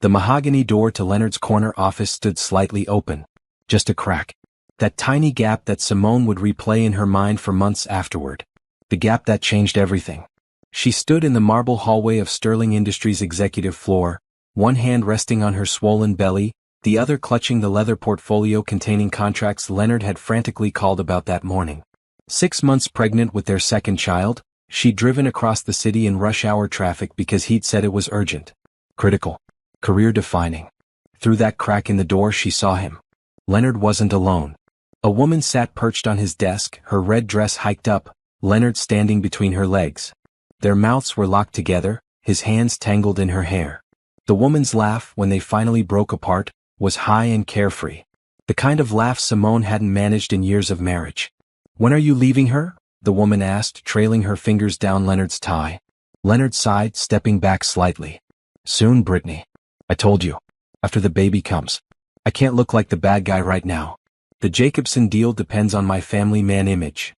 The mahogany door to Leonard's corner office stood slightly open. Just a crack. That tiny gap that Simone would replay in her mind for months afterward. The gap that changed everything. She stood in the marble hallway of Sterling Industries' executive floor, one hand resting on her swollen belly, the other clutching the leather portfolio containing contracts Leonard had frantically called about that morning. 6 months pregnant with their second child, she'd driven across the city in rush-hour traffic because he'd said it was urgent. Critical. Career-defining. Through that crack in the door she saw him. Leonard wasn't alone. A woman sat perched on his desk, her red dress hiked up, Leonard standing between her legs. Their mouths were locked together, his hands tangled in her hair. The woman's laugh, when they finally broke apart, was high and carefree. The kind of laugh Simone hadn't managed in years of marriage. "When are you leaving her?" the woman asked, trailing her fingers down Leonard's tie. Leonard sighed, stepping back slightly. "Soon, Brittany. I told you. After the baby comes. I can't look like the bad guy right now. The Jacobson deal depends on my family man image."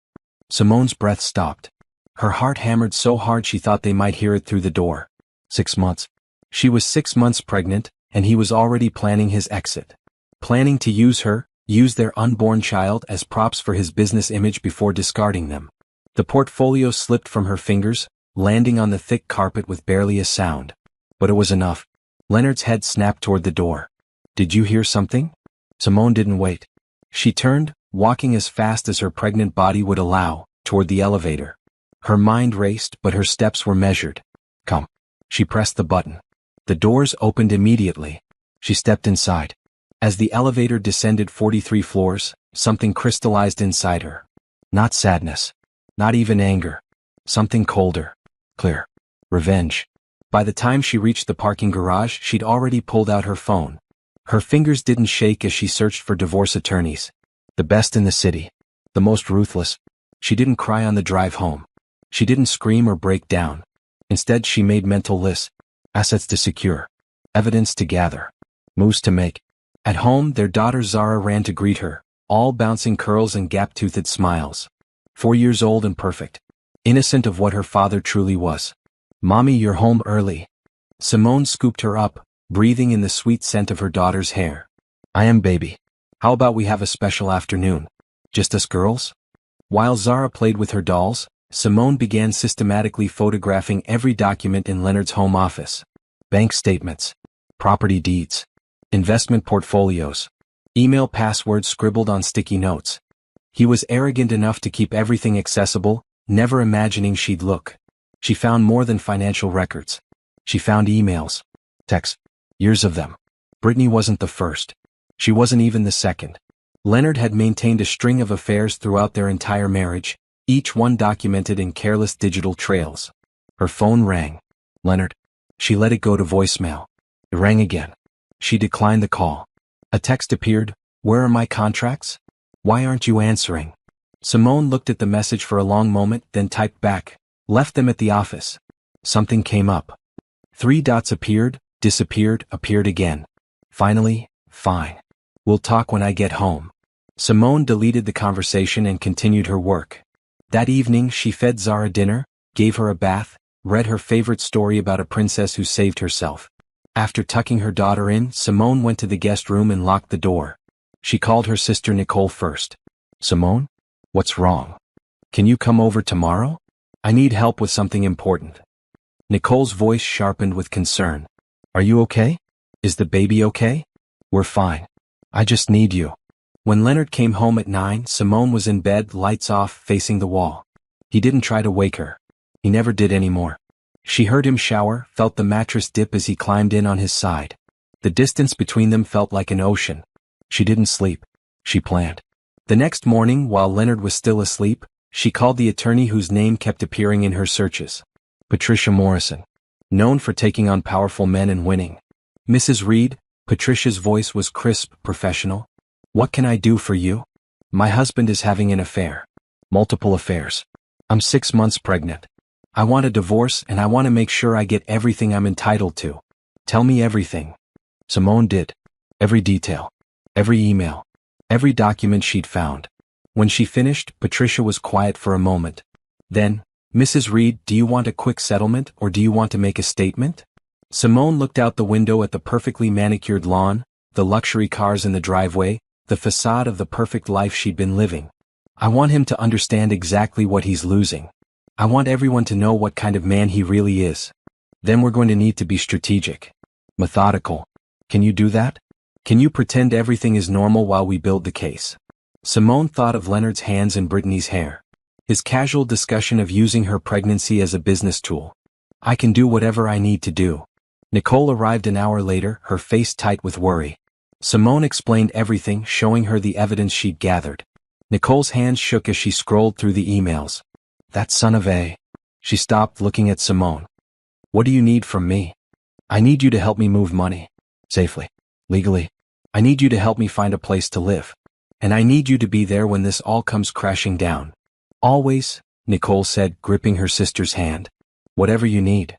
Simone's breath stopped. Her heart hammered so hard she thought they might hear it through the door. 6 months. She was 6 months pregnant, and he was already planning his exit. Planning to use their unborn child as props for his business image before discarding them. The portfolio slipped from her fingers, landing on the thick carpet with barely a sound. But it was enough. Leonard's head snapped toward the door. "Did you hear something?" Simone didn't wait. She turned, walking as fast as her pregnant body would allow, toward the elevator. Her mind raced, but her steps were measured. "Come." She pressed the button. The doors opened immediately. She stepped inside. As the elevator descended 43 floors, something crystallized inside her. Not sadness. Not even anger. Something colder. Clear. Revenge. By the time she reached the parking garage, she'd already pulled out her phone. Her fingers didn't shake as she searched for divorce attorneys. The best in the city. The most ruthless. She didn't cry on the drive home. She didn't scream or break down. Instead, she made mental lists. Assets to secure. Evidence to gather. Moves to make. At home, their daughter Zara ran to greet her, all bouncing curls and gap-toothed smiles. 4 years old and perfect. Innocent of what her father truly was. "Mommy, you're home early." Simone scooped her up, breathing in the sweet scent of her daughter's hair. "I am, baby. How about we have a special afternoon? Just us girls?" While Zara played with her dolls, Simone began systematically photographing every document in Leonard's home office. Bank statements. Property deeds. Investment portfolios. Email passwords scribbled on sticky notes. He was arrogant enough to keep everything accessible, never imagining she'd look. She found more than financial records. She found emails. Texts. Years of them. Brittany wasn't the first. She wasn't even the second. Leonard had maintained a string of affairs throughout their entire marriage, each one documented in careless digital trails. Her phone rang. "Leonard." She let it go to voicemail. It rang again. She declined the call. A text appeared. "Where are my contracts? Why aren't you answering?" Simone looked at the message for a long moment, then typed back. "Left them at the office." Something came up. 3 dots appeared, disappeared, appeared again. Finally, "Fine. We'll talk when I get home." Simone deleted the conversation and continued her work. That evening she fed Zara dinner, gave her a bath, read her favorite story about a princess who saved herself. After tucking her daughter in, Simone went to the guest room and locked the door. She called her sister Nicole first. "Simone? What's wrong? Can you come over tomorrow? I need help with something important." Nicole's voice sharpened with concern. "Are you okay? Is the baby okay?" "We're fine. I just need you." When Leonard came home at 9, Simone was in bed, lights off, facing the wall. He didn't try to wake her. He never did anymore. She heard him shower, felt the mattress dip as he climbed in on his side. The distance between them felt like an ocean. She didn't sleep. She planned. The next morning, while Leonard was still asleep, she called the attorney whose name kept appearing in her searches. Patricia Morrison. Known for taking on powerful men and winning. "Mrs. Reed," Patricia's voice was crisp, professional. "What can I do for you?" "My husband is having an affair. Multiple affairs. I'm 6 months pregnant. I want a divorce and I want to make sure I get everything I'm entitled to. Tell me everything." Simone did. Every detail. Every email. Every document she'd found. When she finished, Patricia was quiet for a moment. Then, "Mrs. Reed, do you want a quick settlement or do you want to make a statement?" Simone looked out the window at the perfectly manicured lawn, the luxury cars in the driveway, the facade of the perfect life she'd been living. I want him to understand exactly what he's losing. I want everyone to know what kind of man he really is. Then we're going to need to be strategic. Methodical. Can you do that? Can you pretend everything is normal while we build the case? Simone thought of Leonard's hands and Brittany's hair. His casual discussion of using her pregnancy as a business tool. I can do whatever I need to do. Nicole arrived an hour later, her face tight with worry. Simone explained everything, showing her the evidence she'd gathered. Nicole's hands shook as she scrolled through the emails. That son of a... She stopped, looking at Simone. What do you need from me? I need you to help me move money. Safely. Legally. I need you to help me find a place to live. And I need you to be there when this all comes crashing down. Always, Nicole said, gripping her sister's hand. Whatever you need.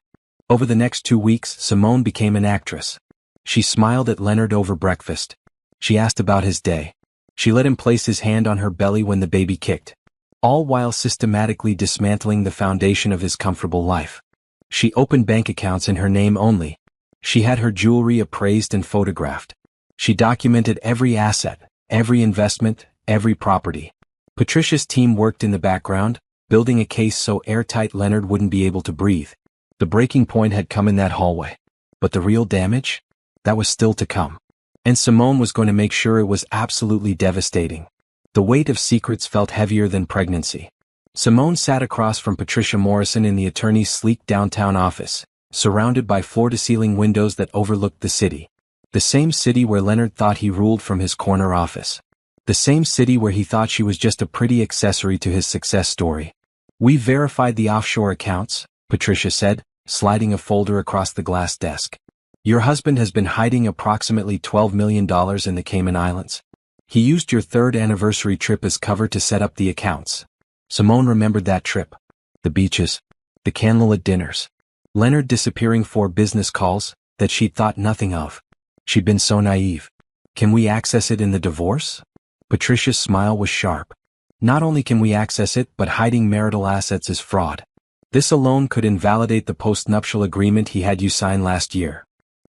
Over the next 2 weeks, Simone became an actress. She smiled at Leonard over breakfast. She asked about his day. She let him place his hand on her belly when the baby kicked. All while systematically dismantling the foundation of his comfortable life. She opened bank accounts in her name only. She had her jewelry appraised and photographed. She documented every asset, every investment, every property. Patricia's team worked in the background, building a case so airtight Leonard wouldn't be able to breathe. The breaking point had come in that hallway. But the real damage? That was still to come. And Simone was going to make sure it was absolutely devastating. The weight of secrets felt heavier than pregnancy. Simone sat across from Patricia Morrison in the attorney's sleek downtown office, surrounded by floor-to-ceiling windows that overlooked the city. The same city where Leonard thought he ruled from his corner office. The same city where he thought she was just a pretty accessory to his success story. "We verified the offshore accounts," Patricia said, sliding a folder across the glass desk. "Your husband has been hiding approximately $12 million in the Cayman Islands. He used your 3rd anniversary trip as cover to set up the accounts." Simone remembered that trip. The beaches. The candlelit dinners. Leonard disappearing for business calls that she'd thought nothing of. She'd been so naive. "Can we access it in the divorce?" Patricia's smile was sharp. "Not only can we access it, but hiding marital assets is fraud. This alone could invalidate the postnuptial agreement he had you sign last year."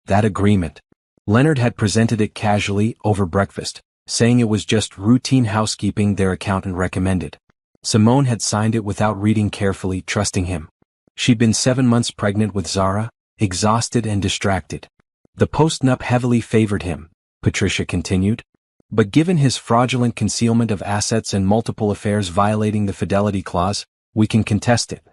That agreement. Leonard had presented it casually over breakfast, saying it was just routine housekeeping their accountant recommended. Simone had signed it without reading carefully, trusting him. She'd been 7 months pregnant with Zara, exhausted and distracted. The postnup heavily favored him, Patricia continued. But given his fraudulent concealment of assets and multiple affairs violating the fidelity clause, we can contest it.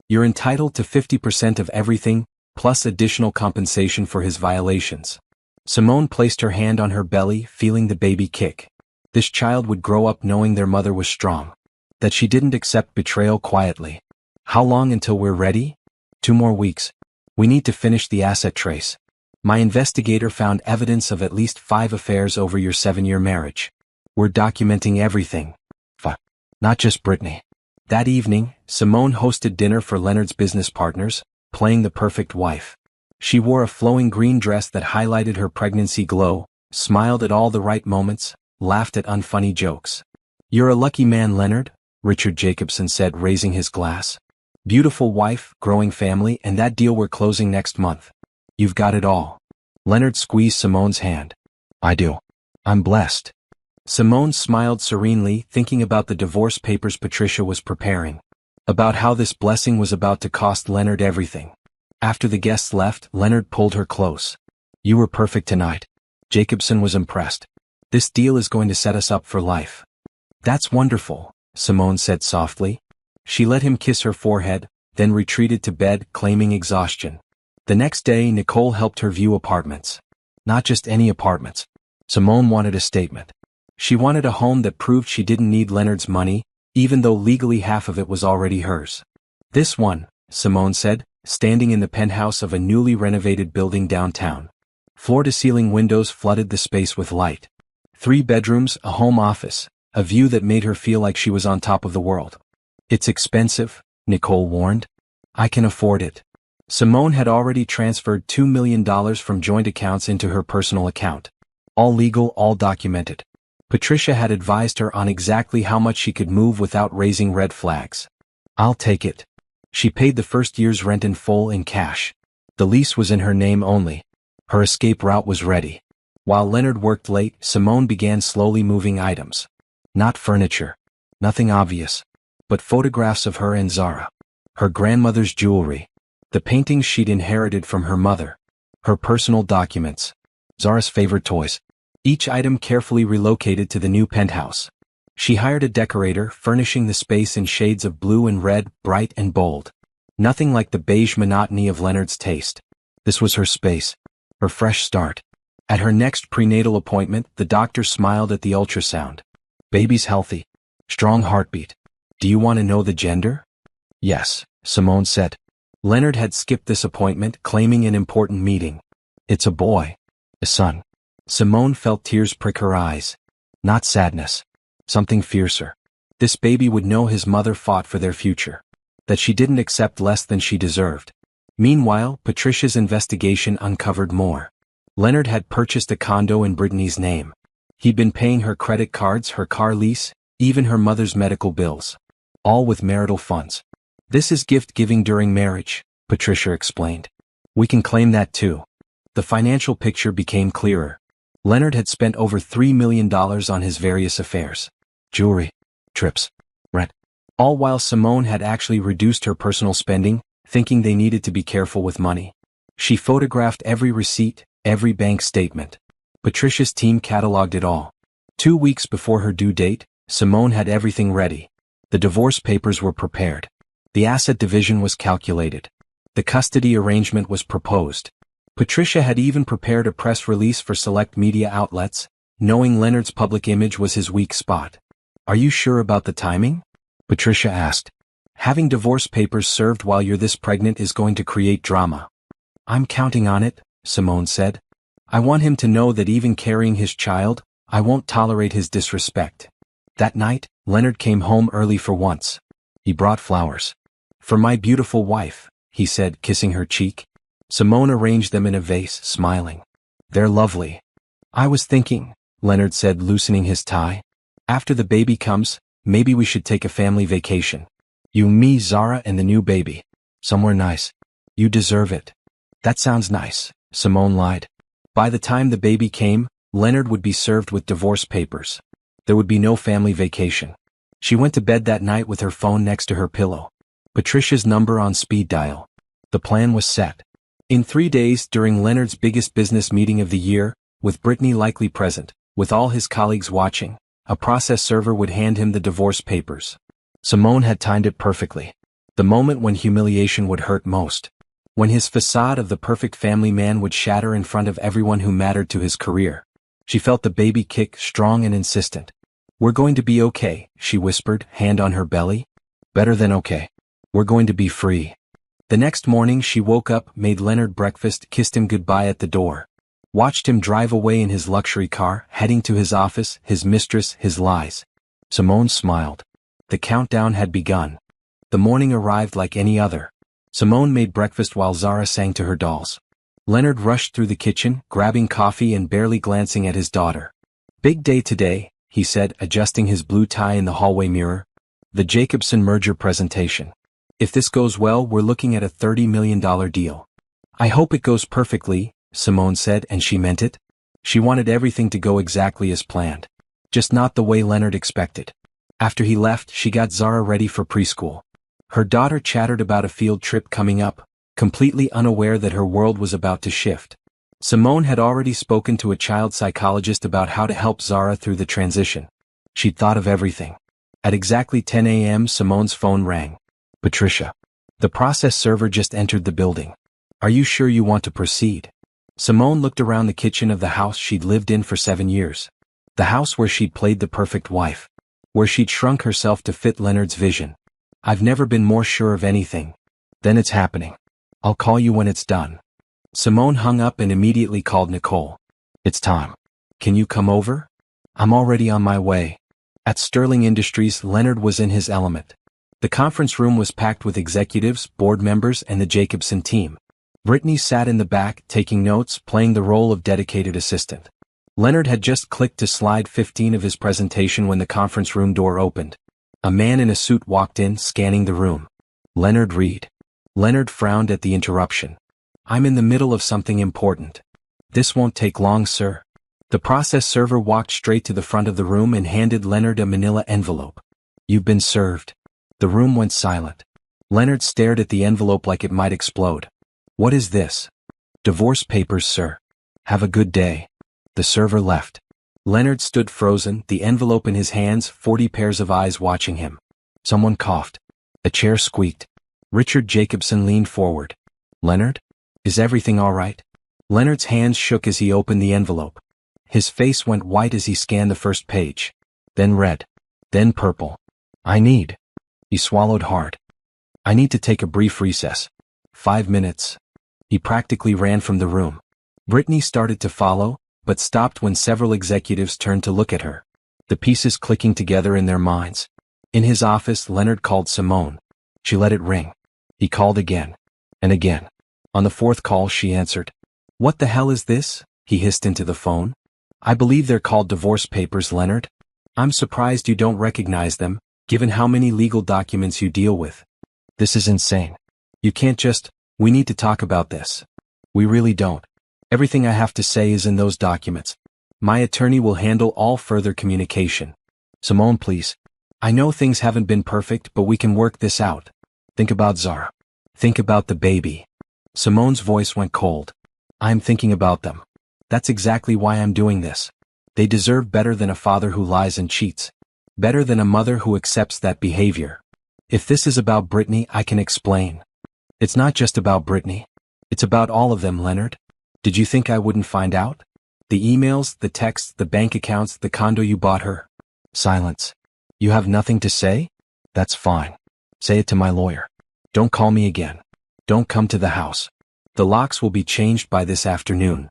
You're entitled to 50% of everything, plus additional compensation for his violations. Simone placed her hand on her belly, feeling the baby kick. This child would grow up knowing their mother was strong. That she didn't accept betrayal quietly. How long until we're ready? 2 more weeks. We need to finish the asset trace. My investigator found evidence of at least 5 affairs over your 7-year marriage. We're documenting everything. Not just Brittany. That evening, Simone hosted dinner for Leonard's business partners, playing the perfect wife. She wore a flowing green dress that highlighted her pregnancy glow, smiled at all the right moments, laughed at unfunny jokes. "You're a lucky man, Leonard," Richard Jacobson said, raising his glass. "Beautiful wife, growing family, and that deal we're closing next month. You've got it all." Leonard squeezed Simone's hand. "I do. I'm blessed." Simone smiled serenely, thinking about the divorce papers Patricia was preparing. About how this blessing was about to cost Leonard everything. After the guests left, Leonard pulled her close. "You were perfect tonight." Jacobson was impressed. "This deal is going to set us up for life." "That's wonderful," Simone said softly. She let him kiss her forehead, then retreated to bed, claiming exhaustion. The next day, Nicole helped her view apartments. Not just any apartments. Simone wanted a statement. She wanted a home that proved she didn't need Leonard's money, even though legally half of it was already hers. "This one," Simone said, standing in the penthouse of a newly renovated building downtown. Floor-to-ceiling windows flooded the space with light. 3 bedrooms, a home office, a view that made her feel like she was on top of the world. "It's expensive," Nicole warned. "I can afford it." Simone had already transferred $2 million from joint accounts into her personal account. All legal, all documented. Patricia had advised her on exactly how much she could move without raising red flags. "I'll take it." She paid the first year's rent in full in cash. The lease was in her name only. Her escape route was ready. While Leonard worked late, Simone began slowly moving items. Not furniture. Nothing obvious. But photographs of her and Zara. Her grandmother's jewelry. The paintings she'd inherited from her mother. Her personal documents. Zara's favorite toys. Each item carefully relocated to the new penthouse. She hired a decorator, furnishing the space in shades of blue and red, bright and bold. Nothing like the beige monotony of Leonard's taste. This was her space. Her fresh start. At her next prenatal appointment, the doctor smiled at the ultrasound. Baby's healthy. Strong heartbeat. Do you want to know the gender? Yes, Simone said. Leonard had skipped this appointment, claiming an important meeting. It's a boy. A son. Simone felt tears prick her eyes. Not sadness. Something fiercer. This baby would know his mother fought for their future. That she didn't accept less than she deserved. Meanwhile, Patricia's investigation uncovered more. Leonard had purchased a condo in Brittany's name. He'd been paying her credit cards, her car lease, even her mother's medical bills. All with marital funds. This is gift-giving during marriage, Patricia explained. We can claim that too. The financial picture became clearer. Leonard had spent over $3 million on his various affairs. Jewelry, trips, rent. All while Simone had actually reduced her personal spending, thinking they needed to be careful with money. She photographed every receipt, every bank statement. Patricia's team cataloged it all. 2 weeks before her due date, Simone had everything ready. The divorce papers were prepared. The asset division was calculated. The custody arrangement was proposed. Patricia had even prepared a press release for select media outlets, knowing Leonard's public image was his weak spot. Are you sure about the timing? Patricia asked. Having divorce papers served while you're this pregnant is going to create drama. I'm counting on it, Simone said. I want him to know that even carrying his child, I won't tolerate his disrespect. That night, Leonard came home early for once. He brought flowers. For my beautiful wife, he said, kissing her cheek. Simone arranged them in a vase, smiling. They're lovely. I was thinking, Leonard said, loosening his tie. After the baby comes, maybe we should take a family vacation. You, me, Zara, and the new baby. Somewhere nice. You deserve it. That sounds nice, Simone lied. By the time the baby came, Leonard would be served with divorce papers. There would be no family vacation. She went to bed that night with her phone next to her pillow. Patricia's number on speed dial. The plan was set. In 3 days, during Leonard's biggest business meeting of the year, with Brittany likely present, with all his colleagues watching, a process server would hand him the divorce papers. Simone had timed it perfectly. The moment when humiliation would hurt most. When his facade of the perfect family man would shatter in front of everyone who mattered to his career. She felt the baby kick, strong and insistent. We're going to be okay, she whispered, hand on her belly. Better than okay. We're going to be free. The next morning she woke up, made Leonard breakfast, kissed him goodbye at the door. Watched him drive away in his luxury car, heading to his office, his mistress, his lies. Simone smiled. The countdown had begun. The morning arrived like any other. Simone made breakfast while Zara sang to her dolls. Leonard rushed through the kitchen, grabbing coffee and barely glancing at his daughter. Big day today, he said, adjusting his blue tie in the hallway mirror. The Jacobson merger presentation. If this goes well, we're looking at a $30 million deal. I hope it goes perfectly, Simone said, and she meant it. She wanted everything to go exactly as planned. Just not the way Leonard expected. After he left, she got Zara ready for preschool. Her daughter chattered about a field trip coming up, completely unaware that her world was about to shift. Simone had already spoken to a child psychologist about how to help Zara through the transition. She'd thought of everything. At exactly 10 a.m. Simone's phone rang. Patricia. The process server just entered the building. Are you sure you want to proceed? Simone looked around the kitchen of the house she'd lived in for 7 years. The house where she'd played the perfect wife. Where she'd shrunk herself to fit Leonard's vision. I've never been more sure of anything. Then it's happening. I'll call you when it's done. Simone hung up and immediately called Nicole. It's time. Can you come over? I'm already on my way. At Sterling Industries, Leonard was in his element. The conference room was packed with executives, board members, and the Jacobson team. Brittany sat in the back, taking notes, playing the role of dedicated assistant. Leonard had just clicked to slide 15 of his presentation when the conference room door opened. A man in a suit walked in, scanning the room. Leonard Reed. Leonard frowned at the interruption. I'm in the middle of something important. This won't take long, sir. The process server walked straight to the front of the room and handed Leonard a manila envelope. You've been served. The room went silent. Leonard stared at the envelope like it might explode. What is this? Divorce papers, sir. Have a good day. The server left. Leonard stood frozen, the envelope in his hands, 40 pairs of eyes watching him. Someone coughed. A chair squeaked. Richard Jacobson leaned forward. Leonard? Is everything all right? Leonard's hands shook as he opened the envelope. His face went white as he scanned the first page. Then red. Then purple. He swallowed hard. I need to take a brief recess. 5 minutes. He practically ran from the room. Brittany started to follow, but stopped when several executives turned to look at her. The pieces clicking together in their minds. In his office, Leonard called Simone. She let it ring. He called again. And again. On the 4th call, she answered. What the hell is this? He hissed into the phone. I believe they're called divorce papers, Leonard. I'm surprised you don't recognize them, given how many legal documents you deal with. This is insane. You can't just, we need to talk about this. We really don't. Everything I have to say is in those documents. My attorney will handle all further communication. Simone, please. I know things haven't been perfect, but we can work this out. Think about Zara. Think about the baby. Simone's voice went cold. I'm thinking about them. That's exactly why I'm doing this. They deserve better than a father who lies and cheats. Better than a mother who accepts that behavior. If this is about Brittany, I can explain. It's not just about Brittany. It's about all of them, Leonard. Did you think I wouldn't find out? The emails, the texts, the bank accounts, the condo you bought her. Silence. You have nothing to say? That's fine. Say it to my lawyer. Don't call me again. Don't come to the house. The locks will be changed by this afternoon.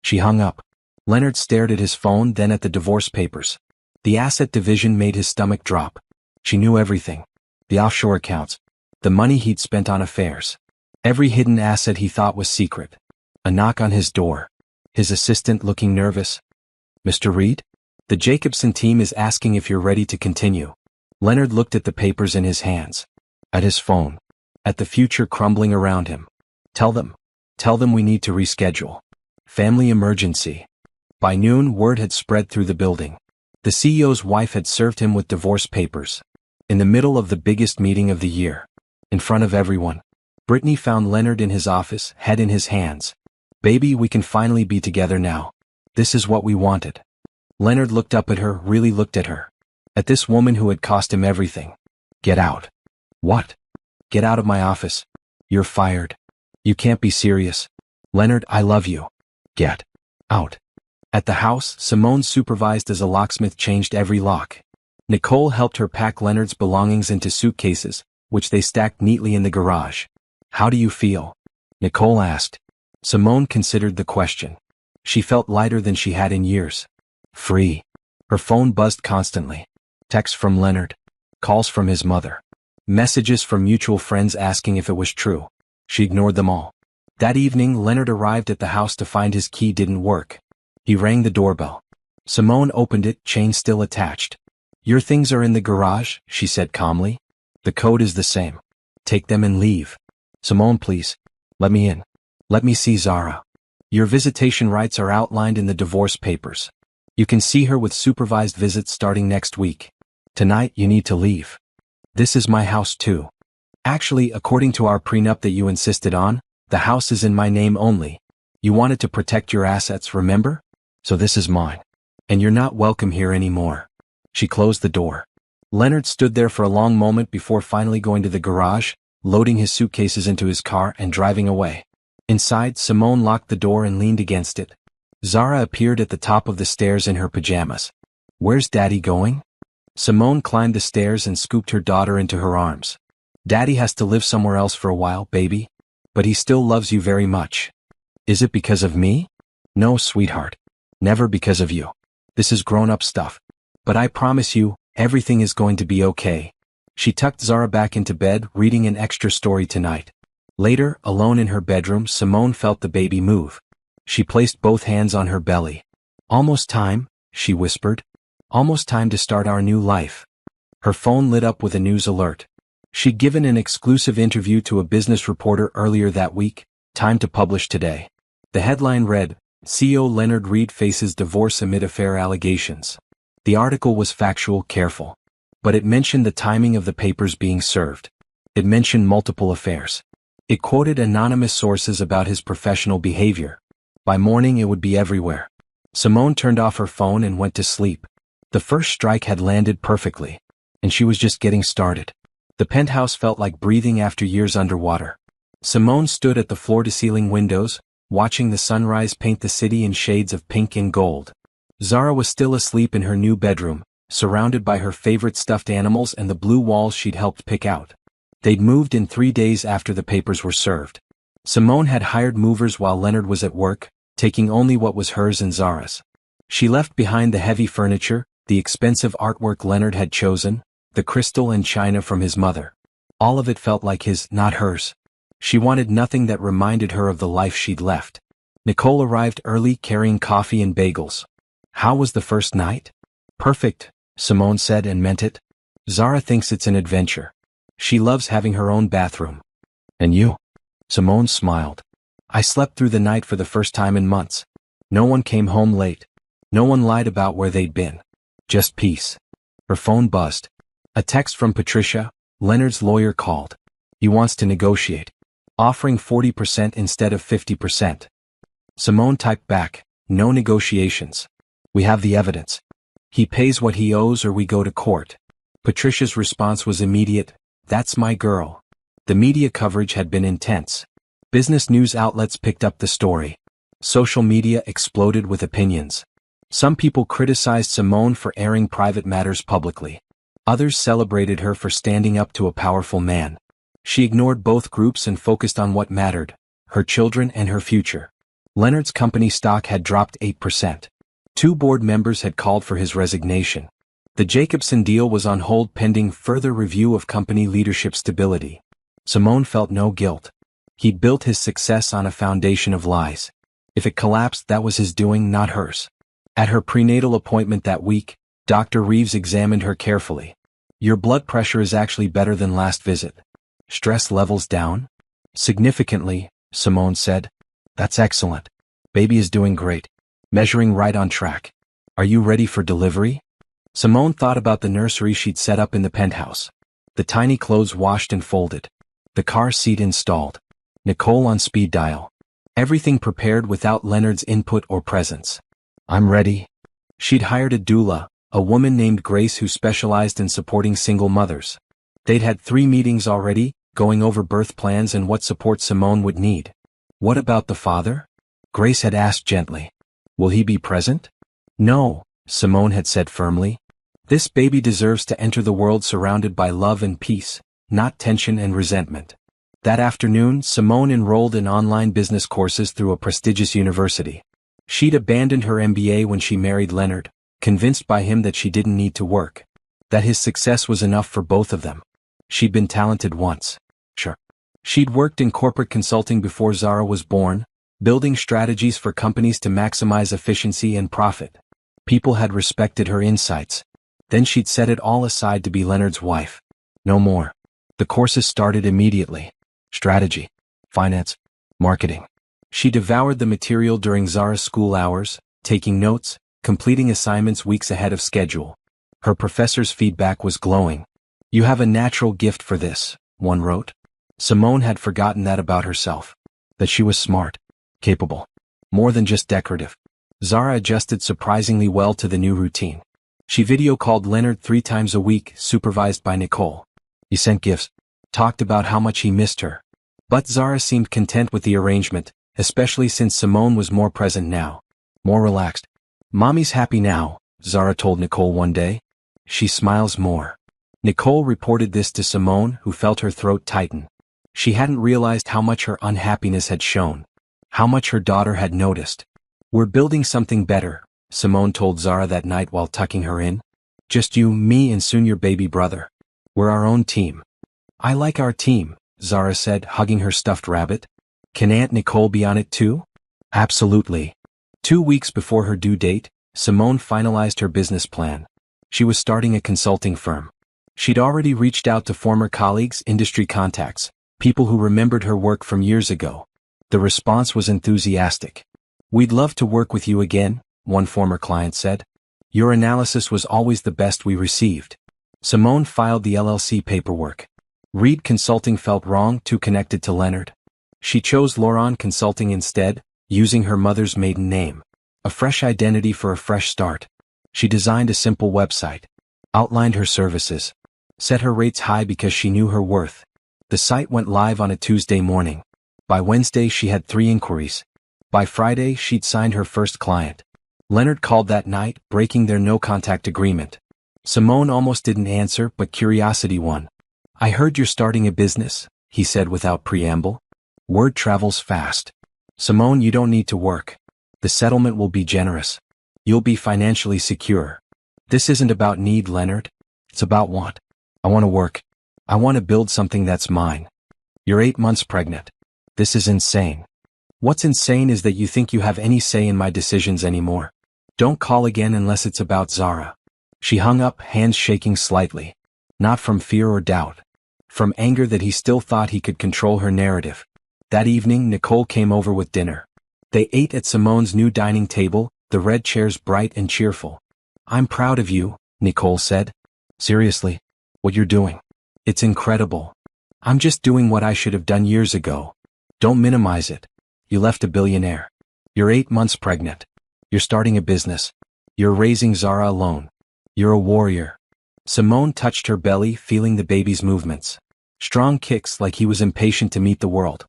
She hung up. Leonard stared at his phone, then at the divorce papers. The asset division made his stomach drop. She knew everything. The offshore accounts. The money he'd spent on affairs. Every hidden asset he thought was secret. A knock on his door. His assistant looking nervous. Mr. Reed? The Jacobson team is asking if you're ready to continue. Leonard looked at the papers in his hands. At his phone. At the future crumbling around him. Tell them we need to reschedule. Family emergency. By noon, word had spread through the building. The CEO's wife had served him with divorce papers. In the middle of the biggest meeting of the year. In front of everyone. Brittany found Leonard in his office, head in his hands. Baby, we can finally be together now. This is what we wanted. Leonard looked up at her, really looked at her. At this woman who had cost him everything. Get out. What? Get out of my office. You're fired. You can't be serious. Leonard, I love you. Get out. At the house, Simone supervised as a locksmith changed every lock. Nicole helped her pack Leonard's belongings into suitcases, which they stacked neatly in the garage. How do you feel? Nicole asked. Simone considered the question. She felt lighter than she had in years. Free. Her phone buzzed constantly. Texts from Leonard. Calls from his mother. Messages from mutual friends asking if it was true. She ignored them all. That evening, Leonard arrived at the house to find his key didn't work. He rang the doorbell. Simone opened it, chain still attached. Your things are in the garage, she said calmly. The code is the same. Take them and leave. Simone, please. Let me in. Let me see Zara. Your visitation rights are outlined in the divorce papers. You can see her with supervised visits starting next week. Tonight, you need to leave. This is my house too. Actually, according to our prenup that you insisted on, the house is in my name only. You wanted to protect your assets, remember? So this is mine. And you're not welcome here anymore. She closed the door. Leonard stood there for a long moment before finally going to the garage, loading his suitcases into his car and driving away. Inside, Simone locked the door and leaned against it. Zara appeared at the top of the stairs in her pajamas. Where's Daddy going? Simone climbed the stairs and scooped her daughter into her arms. Daddy has to live somewhere else for a while, baby. But he still loves you very much. Is it because of me? No, sweetheart. Never because of you. This is grown-up stuff. But I promise you, everything is going to be okay. She tucked Zara back into bed, reading an extra story tonight. Later, alone in her bedroom, Simone felt the baby move. She placed both hands on her belly. Almost time, she whispered. Almost time to start our new life. Her phone lit up with a news alert. She'd given an exclusive interview to a business reporter earlier that week, Time to publish today. The headline read, CEO Leonard Reed faces divorce amid affair allegations. The article was factual, careful. But it mentioned the timing of the papers being served. It mentioned multiple affairs. It quoted anonymous sources about his professional behavior. By morning it would be everywhere. Simone turned off her phone and went to sleep. The first strike had landed perfectly. And she was just getting started. The penthouse felt like breathing after years underwater. Simone stood at the floor-to-ceiling windows, watching the sunrise paint the city in shades of pink and gold. Zara was still asleep in her new bedroom, surrounded by her favorite stuffed animals and the blue walls she'd helped pick out. They'd moved in 3 days after the papers were served. Simone had hired movers while Leonard was at work, taking only what was hers and Zara's. She left behind the heavy furniture, the expensive artwork Leonard had chosen, the crystal and china from his mother. All of it felt like his, not hers. She wanted nothing that reminded her of the life she'd left. Nicole arrived early carrying coffee and bagels. How was the first night? Perfect, Simone said and meant it. Zara thinks it's an adventure. She loves having her own bathroom. And you? Simone smiled. I slept through the night for the first time in months. No one came home late. No one lied about where they'd been. Just peace. Her phone buzzed. A text from Patricia, Leonard's lawyer called. He wants to negotiate, offering 40% instead of 50%. Simone typed back, no negotiations. We have the evidence. He pays what he owes or we go to court. Patricia's response was immediate, that's my girl. The media coverage had been intense. Business news outlets picked up the story. Social media exploded with opinions. Some people criticized Simone for airing private matters publicly. Others celebrated her for standing up to a powerful man. She ignored both groups and focused on what mattered, her children and her future. Leonard's company stock had dropped 8%. 2 board members had called for his resignation. The Jacobson deal was on hold pending further review of company leadership stability. Simone felt no guilt. He'd built his success on a foundation of lies. If it collapsed, that was his doing, not hers. At her prenatal appointment that week, Dr. Reeves examined her carefully. Your blood pressure is actually better than last visit. Stress levels down? Significantly, Simone said. That's excellent. Baby is doing great. Measuring right on track. Are you ready for delivery? Simone thought about the nursery she'd set up in the penthouse. The tiny clothes washed and folded. The car seat installed. Nicole on speed dial. Everything prepared without Leonard's input or presence. I'm ready. She'd hired a doula, a woman named Grace who specialized in supporting single mothers. They'd had 3 meetings already, going over birth plans and what support Simone would need. What about the father? Grace had asked gently. Will he be present? No, Simone had said firmly. This baby deserves to enter the world surrounded by love and peace, not tension and resentment. That afternoon, Simone enrolled in online business courses through a prestigious university. She'd abandoned her MBA when she married Leonard, convinced by him that she didn't need to work, that his success was enough for both of them. She'd been talented once. Sure. She'd worked in corporate consulting before Zara was born, building strategies for companies to maximize efficiency and profit. People had respected her insights. Then she'd set it all aside to be Leonard's wife. No more. The courses started immediately. Strategy, finance, marketing. She devoured the material during Zara's school hours, taking notes, completing assignments weeks ahead of schedule. Her professor's feedback was glowing. You have a natural gift for this, one wrote. Simone had forgotten that about herself. That she was smart, capable, more than just decorative. Zara adjusted surprisingly well to the new routine. She video called Leonard 3 times a week, supervised by Nicole. He sent gifts, talked about how much he missed her. But Zara seemed content with the arrangement, especially since Simone was more present now, more relaxed. Mommy's happy now, Zara told Nicole one day. She smiles more. Nicole reported this to Simone, who felt her throat tighten. She hadn't realized how much her unhappiness had shown, how much her daughter had noticed. We're building something better, Simone told Zara that night while tucking her in. Just you, me and soon your baby brother. We're our own team. I like our team, Zara said, hugging her stuffed rabbit. Can Aunt Nicole be on it too? Absolutely. 2 weeks before her due date, Simone finalized her business plan. She was starting a consulting firm. She'd already reached out to former colleagues, industry contacts, people who remembered her work from years ago. The response was enthusiastic. "We'd love to work with you again," one former client said. "Your analysis was always the best we received." Simone filed the LLC paperwork. Reed Consulting felt wrong, too connected to Leonard. She chose Laurent Consulting instead, using her mother's maiden name. A fresh identity for a fresh start. She designed a simple website, outlined her services, set her rates high because she knew her worth. The site went live on a Tuesday morning. By Wednesday she had 3 inquiries. By Friday she'd signed her first client. Leonard called that night, breaking their no-contact agreement. Simone almost didn't answer, but curiosity won. "I heard you're starting a business," he said without preamble. "Word travels fast. Simone, you don't need to work. The settlement will be generous. You'll be financially secure. This isn't about need, Leonard. It's about want. I want to work. I want to build something that's mine. You're 8 months pregnant. This is insane. What's insane is that you think you have any say in my decisions anymore. Don't call again unless it's about Zara." She hung up, hands shaking slightly. Not from fear or doubt. From anger that he still thought he could control her narrative. That evening Nicole came over with dinner. They ate at Simone's new dining table, the red chairs bright and cheerful. "I'm proud of you," Nicole said. "Seriously, what you're doing. It's incredible. I'm just doing what I should have done years ago. Don't minimize it. You left a billionaire. You're 8 months pregnant. You're starting a business. You're raising Zara alone. You're a warrior." Simone touched her belly, feeling the baby's movements. Strong kicks, like he was impatient to meet the world.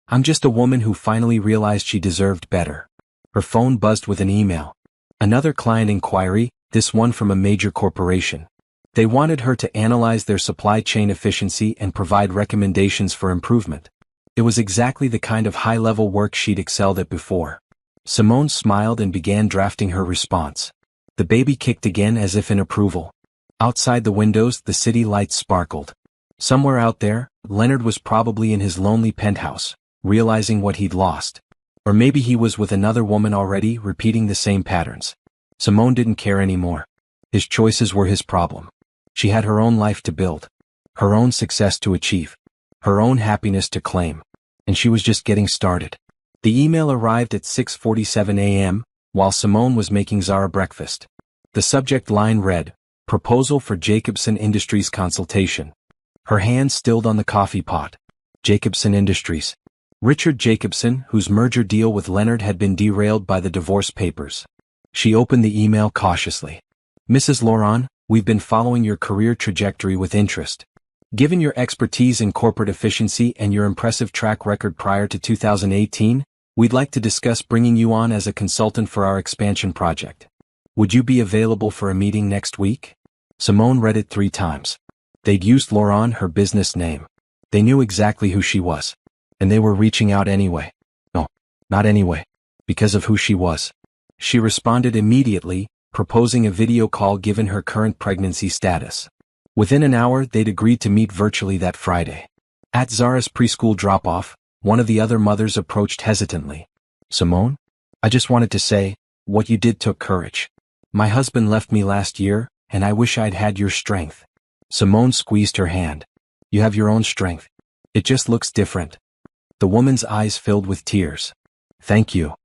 "I'm just a woman who finally realized she deserved better." Her phone buzzed with an email. Another client inquiry, this one from a major corporation. They wanted her to analyze their supply chain efficiency and provide recommendations for improvement. It was exactly the kind of high-level work she'd excelled at before. Simone smiled and began drafting her response. The baby kicked again as if in approval. Outside the windows, the city lights sparkled. Somewhere out there, Leonard was probably in his lonely penthouse, realizing what he'd lost. Or maybe he was with another woman already, repeating the same patterns. Simone didn't care anymore. His choices were his problem. She had her own life to build, her own success to achieve, her own happiness to claim. And she was just getting started. The email arrived at 6:47 a.m., while Simone was making Zara breakfast. The subject line read, "Proposal for Jacobson Industries consultation." Her hand stilled on the coffee pot. Jacobson Industries. Richard Jacobson, whose merger deal with Leonard had been derailed by the divorce papers. She opened the email cautiously. "Mrs. Laurent, we've been following your career trajectory with interest. Given your expertise in corporate efficiency and your impressive track record prior to 2018, we'd like to discuss bringing you on as a consultant for our expansion project. Would you be available for a meeting next week?" Simone read it 3 times. They'd used Laurent, her business name. They knew exactly who she was. And they were reaching out anyway. No, not anyway. Because of who she was. She responded immediately, proposing a video call given her current pregnancy status. Within an hour, they'd agreed to meet virtually that Friday. At Zara's preschool drop-off, one of the other mothers approached hesitantly. "Simone? I just wanted to say, what you did took courage. My husband left me last year, and I wish I'd had your strength." Simone squeezed her hand. "You have your own strength. It just looks different." The woman's eyes filled with tears. "Thank you.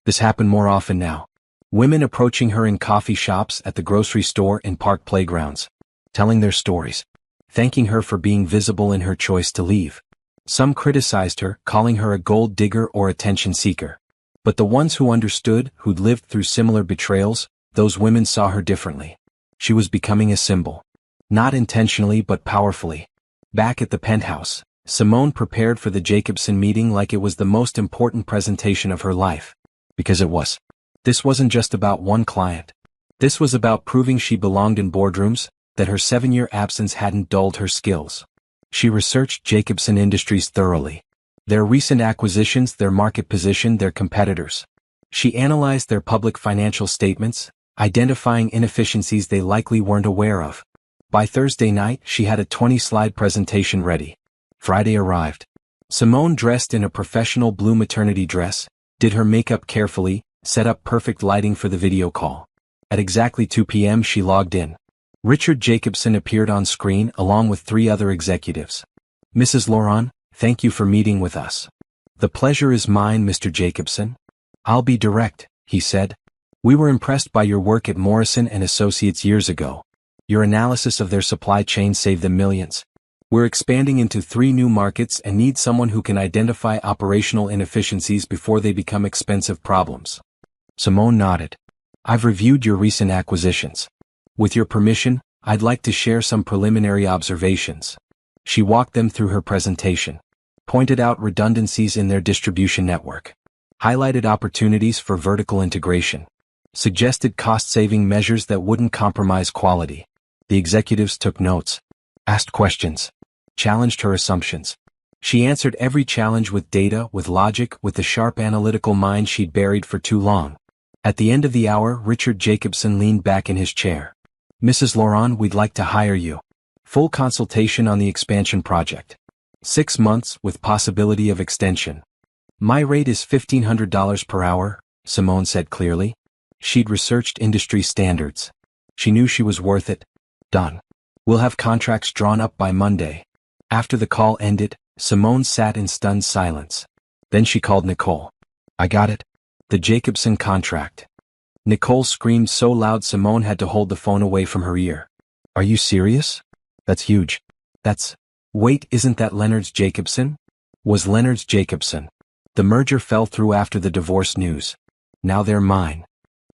This happened more often now." Women approaching her in coffee shops, at the grocery store, and park playgrounds. Telling their stories. Thanking her for being visible in her choice to leave. Some criticized her, calling her a gold digger or attention seeker. But the ones who understood, who'd lived through similar betrayals, those women saw her differently. She was becoming a symbol. Not intentionally but powerfully. Back at the penthouse, Simone prepared for the Jacobson meeting like it was the most important presentation of her life. Because it was. This wasn't just about one client. This was about proving she belonged in boardrooms, that her 7-year absence hadn't dulled her skills. She researched Jacobson Industries thoroughly. Their recent acquisitions, their market position, their competitors. She analyzed their public financial statements, identifying inefficiencies they likely weren't aware of. By Thursday night, she had a 20-slide presentation ready. Friday arrived. Simone, dressed in a professional blue maternity dress, did her makeup carefully, set up perfect lighting for the video call. At exactly 2 p.m. she logged in. Richard Jacobson appeared on screen along with 3 other executives. "Mrs. Laurent, thank you for meeting with us. "The pleasure is mine, Mr. Jacobson. I'll be direct," he said. "We were impressed by your work at Morrison & Associates years ago. Your analysis of their supply chain saved them millions. We're expanding into 3 new markets and need someone who can identify operational inefficiencies before they become expensive problems." Simone nodded. "I've reviewed your recent acquisitions. With your permission, I'd like to share some preliminary observations." She walked them through her presentation, pointed out redundancies in their distribution network, highlighted opportunities for vertical integration, suggested cost-saving measures that wouldn't compromise quality. The executives took notes, asked questions, challenged her assumptions. She answered every challenge with data, with logic, with the sharp analytical mind she'd buried for too long. At the end of the hour, Richard Jacobson leaned back in his chair. "Mrs. Laurent, we'd like to hire you. Full consultation on the expansion project. 6 months with possibility of extension. My rate is $1,500 per hour," Simone said clearly. She'd researched industry standards. She knew she was worth it. "Done. We'll have contracts drawn up by Monday." After the call ended, Simone sat in stunned silence. Then she called Nicole. "I got it. The Jacobson contract." Nicole screamed so loud Simone had to hold the phone away from her ear. "Are you serious? That's huge. Wait, isn't that Leonard's Jacobson?" Was Leonard's Jacobson. "The merger fell through after the divorce news. Now they're mine."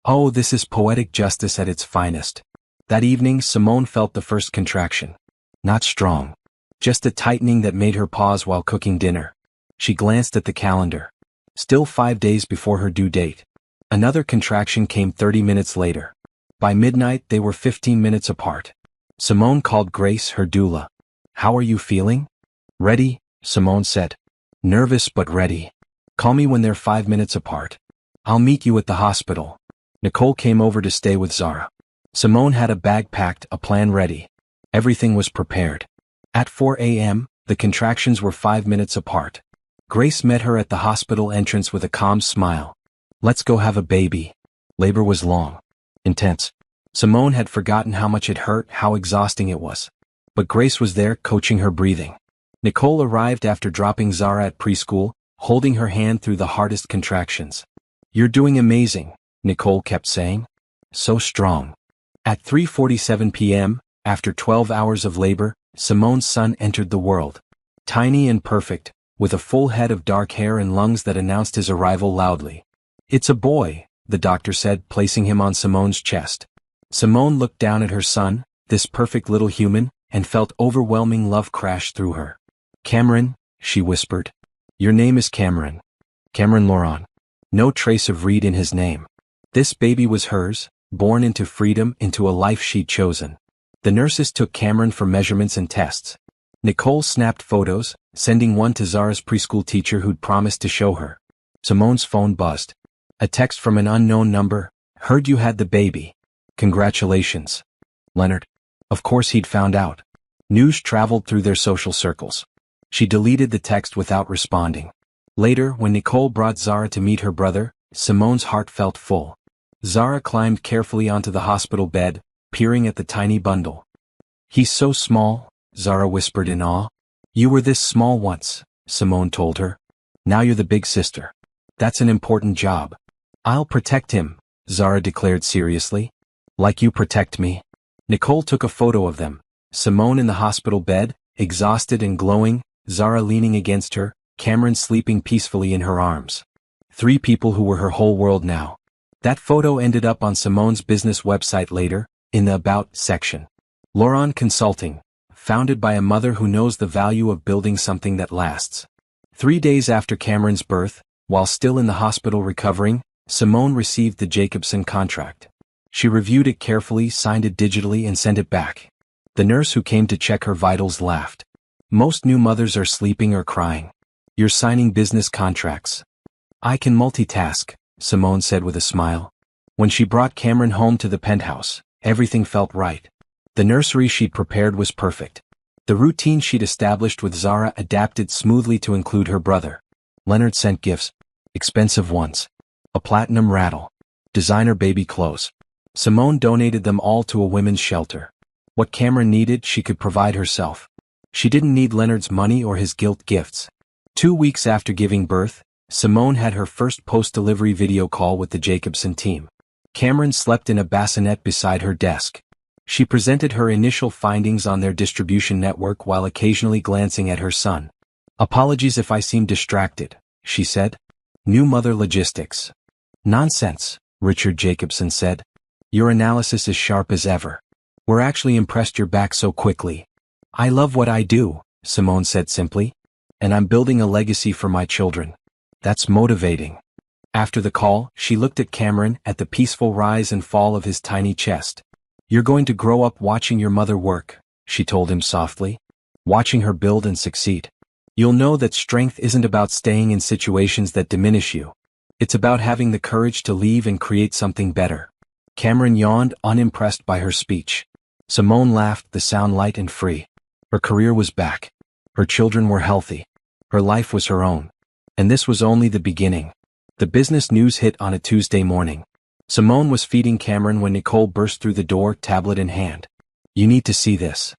Oh, this is poetic justice at its finest. That evening, Simone felt the first contraction. Not strong. Just a tightening that made her pause while cooking dinner. She glanced at the calendar. Still 5 days before her due date. Another contraction came 30 minutes later. By midnight, they were 15 minutes apart. Simone called Grace, her doula. "How are you feeling?" "Ready," Simone said. "Nervous but ready. Call me when they're 5 minutes apart. I'll meet you at the hospital." Nicole came over to stay with Zara. Simone had a bag packed, a plan ready. Everything was prepared. At 4 a.m., the contractions were 5 minutes apart. Grace met her at the hospital entrance with a calm smile. "Let's go have a baby." Labor was long. Intense. Simone had forgotten how much it hurt, how exhausting it was. But Grace was there, coaching her breathing. Nicole arrived after dropping Zara at preschool, holding her hand through the hardest contractions. "You're doing amazing," Nicole kept saying. "So strong." At 3:47 p.m., after 12 hours of labor, Simone's son entered the world. Tiny and perfect, with a full head of dark hair and lungs that announced his arrival loudly. "It's a boy," the doctor said, placing him on Simone's chest. Simone looked down at her son, this perfect little human, and felt overwhelming love crash through her. "Cameron," she whispered. "Your name is Cameron. Cameron Laurent." No trace of Reed in his name. This baby was hers, born into freedom, into a life she'd chosen. The nurses took Cameron for measurements and tests. Nicole snapped photos, sending one to Zara's preschool teacher who'd promised to show her. Simone's phone buzzed. A text from an unknown number. "Heard you had the baby. Congratulations." Leonard. Of course he'd found out. News traveled through their social circles. She deleted the text without responding. Later, when Nicole brought Zara to meet her brother, Simone's heart felt full. Zara climbed carefully onto the hospital bed, peering at the tiny bundle. "He's so small," Zara whispered in awe. "You were this small once," Simone told her. "Now you're the big sister. That's an important job." "I'll protect him," Zara declared seriously. "Like you protect me." Nicole took a photo of them. Simone in the hospital bed, exhausted and glowing, Zara leaning against her, Cameron sleeping peacefully in her arms. 3 people who were her whole world now. That photo ended up on Simone's business website later, in the About section. Laurent Consulting, founded by a mother who knows the value of building something that lasts. 3 days after Cameron's birth, while still in the hospital recovering, Simone received the Jacobson contract. She reviewed it carefully, signed it digitally, and sent it back. The nurse who came to check her vitals laughed. "Most new mothers are sleeping or crying. You're signing business contracts." "I can multitask," Simone said with a smile. When she brought Cameron home to the penthouse, everything felt right. The nursery she'd prepared was perfect. The routine she'd established with Zara adapted smoothly to include her brother. Leonard sent gifts. Expensive ones. A platinum rattle. Designer baby clothes. Simone donated them all to a women's shelter. What Cameron needed, she could provide herself. She didn't need Leonard's money or his guilt gifts. 2 weeks after giving birth, Simone had her first post-delivery video call with the Jacobson team. Cameron slept in a bassinet beside her desk. She presented her initial findings on their distribution network while occasionally glancing at her son. "Apologies if I seem distracted," she said. "New mother logistics." "Nonsense," Richard Jacobson said. "Your analysis is sharp as ever. We're actually impressed you're back so quickly." "I love what I do," Simone said simply. "And I'm building a legacy for my children. That's motivating." After the call, she looked at Cameron, at the peaceful rise and fall of his tiny chest. "You're going to grow up watching your mother work," she told him softly. "Watching her build and succeed. You'll know that strength isn't about staying in situations that diminish you. It's about having the courage to leave and create something better." Cameron yawned, unimpressed by her speech. Simone laughed, the sound light and free. Her career was back. Her children were healthy. Her life was her own. And this was only the beginning. The business news hit on a Tuesday morning. Simone was feeding Cameron when Nicole burst through the door, tablet in hand. "You need to see this."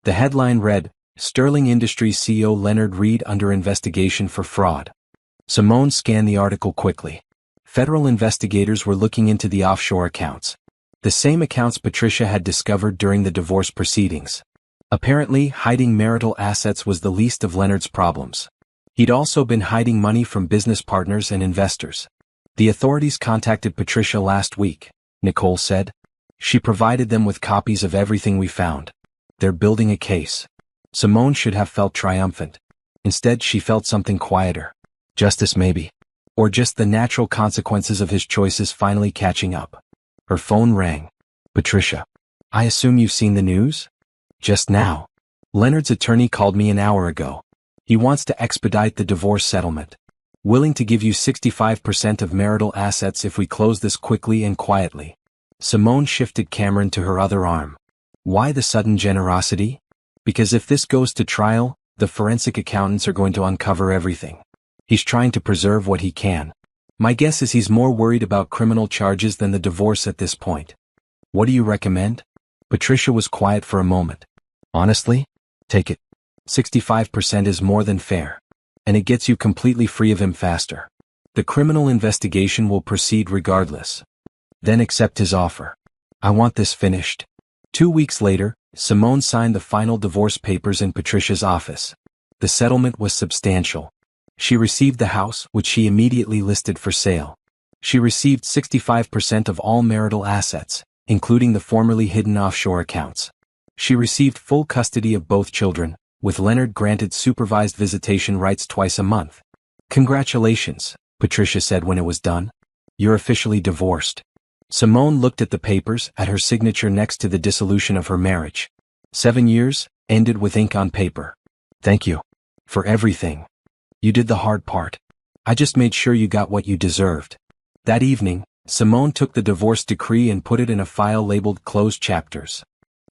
The headline read, "Sterling Industries CEO Leonard Reed under investigation for fraud." Simone scanned the article quickly. Federal investigators were looking into the offshore accounts. The same accounts Patricia had discovered during the divorce proceedings. Apparently, hiding marital assets was the least of Leonard's problems. He'd also been hiding money from business partners and investors. "The authorities contacted Patricia last week," Nicole said. "She provided them with copies of everything we found. They're building a case." Simone should have felt triumphant. Instead, she felt something quieter. Justice maybe. Or just the natural consequences of his choices finally catching up. Her phone rang. "Patricia. I assume you've seen the news?" "Just now. Leonard's attorney called me an hour ago. He wants to expedite the divorce settlement. Willing to give you 65% of marital assets if we close this quickly and quietly." Simone shifted Cameron to her other arm. "Why the sudden generosity?" "Because if this goes to trial, the forensic accountants are going to uncover everything. He's trying to preserve what he can. My guess is he's more worried about criminal charges than the divorce at this point." "What do you recommend?" Patricia was quiet for a moment. "Honestly? Take it. 65% is more than fair. And it gets you completely free of him faster. The criminal investigation will proceed regardless. Then accept his offer. I want this finished." 2 weeks later, Simone signed the final divorce papers in Patricia's office. The settlement was substantial. She received the house, which she immediately listed for sale. She received 65% of all marital assets, including the formerly hidden offshore accounts. She received full custody of both children, with Leonard granted supervised visitation rights twice a month. "Congratulations," Patricia said when it was done. "You're officially divorced." Simone looked at the papers, at her signature next to the dissolution of her marriage. 7 years, ended with ink on paper. "Thank you. For everything. You did the hard part. I just made sure you got what you deserved." That evening, Simone took the divorce decree and put it in a file labeled Closed Chapters.